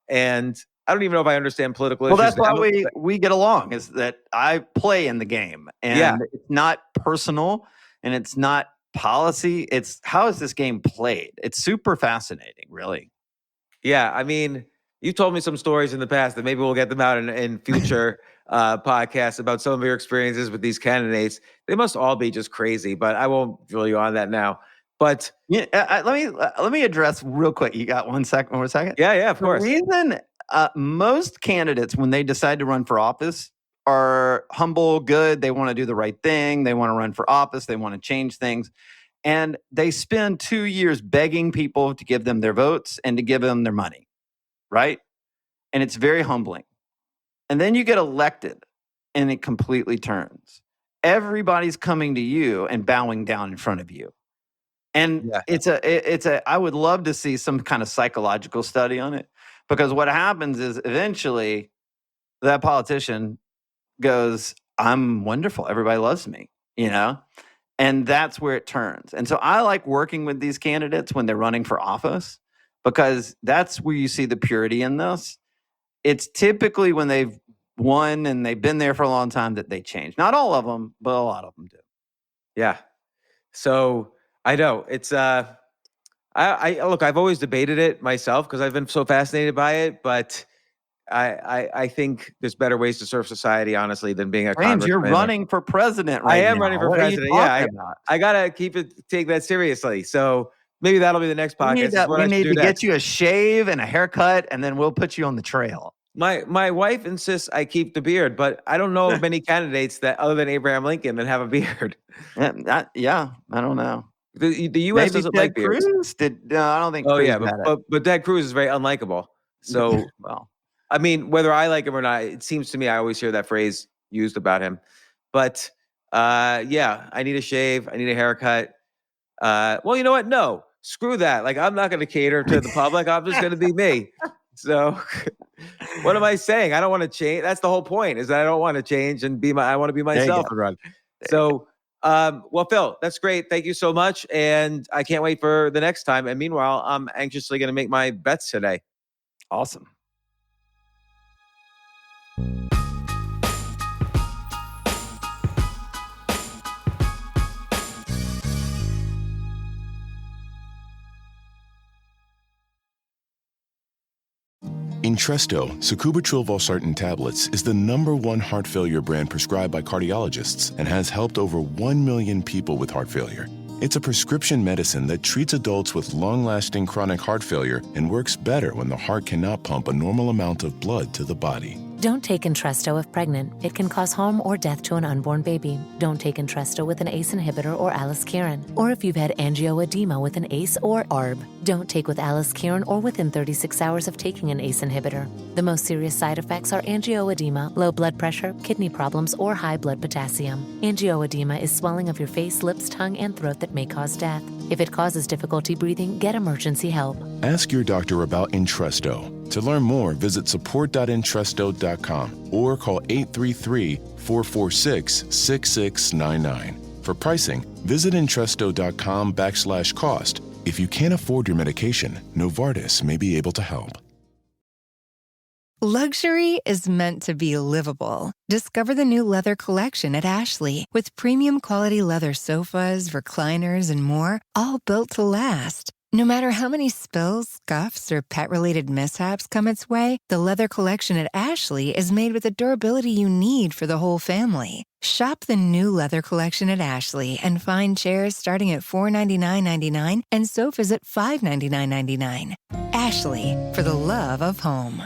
And I don't even know if I understand political issues. Well, that's why we get along, is that I play in the game, and it's not personal and it's not policy. It's how is this game played? It's super fascinating, really. Yeah. You told me some stories in the past that maybe we'll get them out in future podcasts about some of your experiences with these candidates. They must all be just crazy, but I won't drill you on that now. But let me address real quick. You got 1 second? 1 second? Yeah, of course. The reason most candidates, when they decide to run for office, are humble, good. They want to do the right thing. They want to run for office. They want to change things. And they spend 2 years begging people to give them their votes and to give them their money, right? And it's very humbling. And then you get elected, and it completely turns. Everybody's coming to you and bowing down in front of you. And I would love to see some kind of psychological study on it, because what happens is eventually that politician goes, I'm wonderful. Everybody loves me, and that's where it turns. And so I like working with these candidates when they're running for office, because that's where you see the purity in this. It's typically when they've won and they've been there for a long time that they change. Not all of them, but a lot of them do. Yeah. So I know it's look, I've always debated it myself because I've been so fascinated by it, but I think there's better ways to serve society, honestly, than being a congressman. You're running for president right now. I am running for president. Yeah, I gotta take that seriously. So maybe that'll be the next podcast. We need to get you a shave and a haircut, and then we'll put you on the trail. My wife insists I keep the beard, but I don't know of many candidates that, other than Abraham Lincoln, that have a beard. I don't know. The U.S. doesn't like beards. Cruz I don't think. Oh Cruz yeah, but Ted Cruz is very unlikable. So, Well, I mean, whether I like him or not, it seems to me I always hear that phrase used about him. But yeah, I need a shave. I need a haircut. Well, you know what? No, screw that. Like, I'm not going to cater to the public. I'm just going to be me. So what am I saying? I don't want to change. That's the whole point, is that I don't want to change and I want to be There you myself go. and run. So, well, Phil, that's great. Thank you so much. And I can't wait for the next time. And meanwhile, I'm anxiously going to make my bets today. Awesome. Entresto, sacubitril valsartan tablets, is the #1 heart failure brand prescribed by cardiologists and has helped over 1 million people with heart failure. It's a prescription medicine that treats adults with long-lasting chronic heart failure and works better when the heart cannot pump a normal amount of blood to the body. Don't take Entresto if pregnant. It can cause harm or death to an unborn baby. Don't take Entresto with an ACE inhibitor or aliskiren, or if you've had angioedema with an ACE or ARB. Don't take with aliskiren or within 36 hours of taking an ACE inhibitor. The most serious side effects are angioedema, low blood pressure, kidney problems, or high blood potassium. Angioedema is swelling of your face, lips, tongue, and throat that may cause death. If it causes difficulty breathing, get emergency help. Ask your doctor about Entresto. To learn more, visit support.entresto.com or call 833-446-6699. For pricing, visit Entresto.com/cost. If you can't afford your medication, Novartis may be able to help. Luxury is meant to be livable. Discover the new leather collection at Ashley with premium quality leather sofas, recliners, and more, all built to last. No matter how many spills, scuffs, or pet-related mishaps come its way, the leather collection at Ashley is made with the durability you need for the whole family. Shop the new leather collection at Ashley and find chairs starting at $499.99 and sofas at $599.99. Ashley, for the love of home.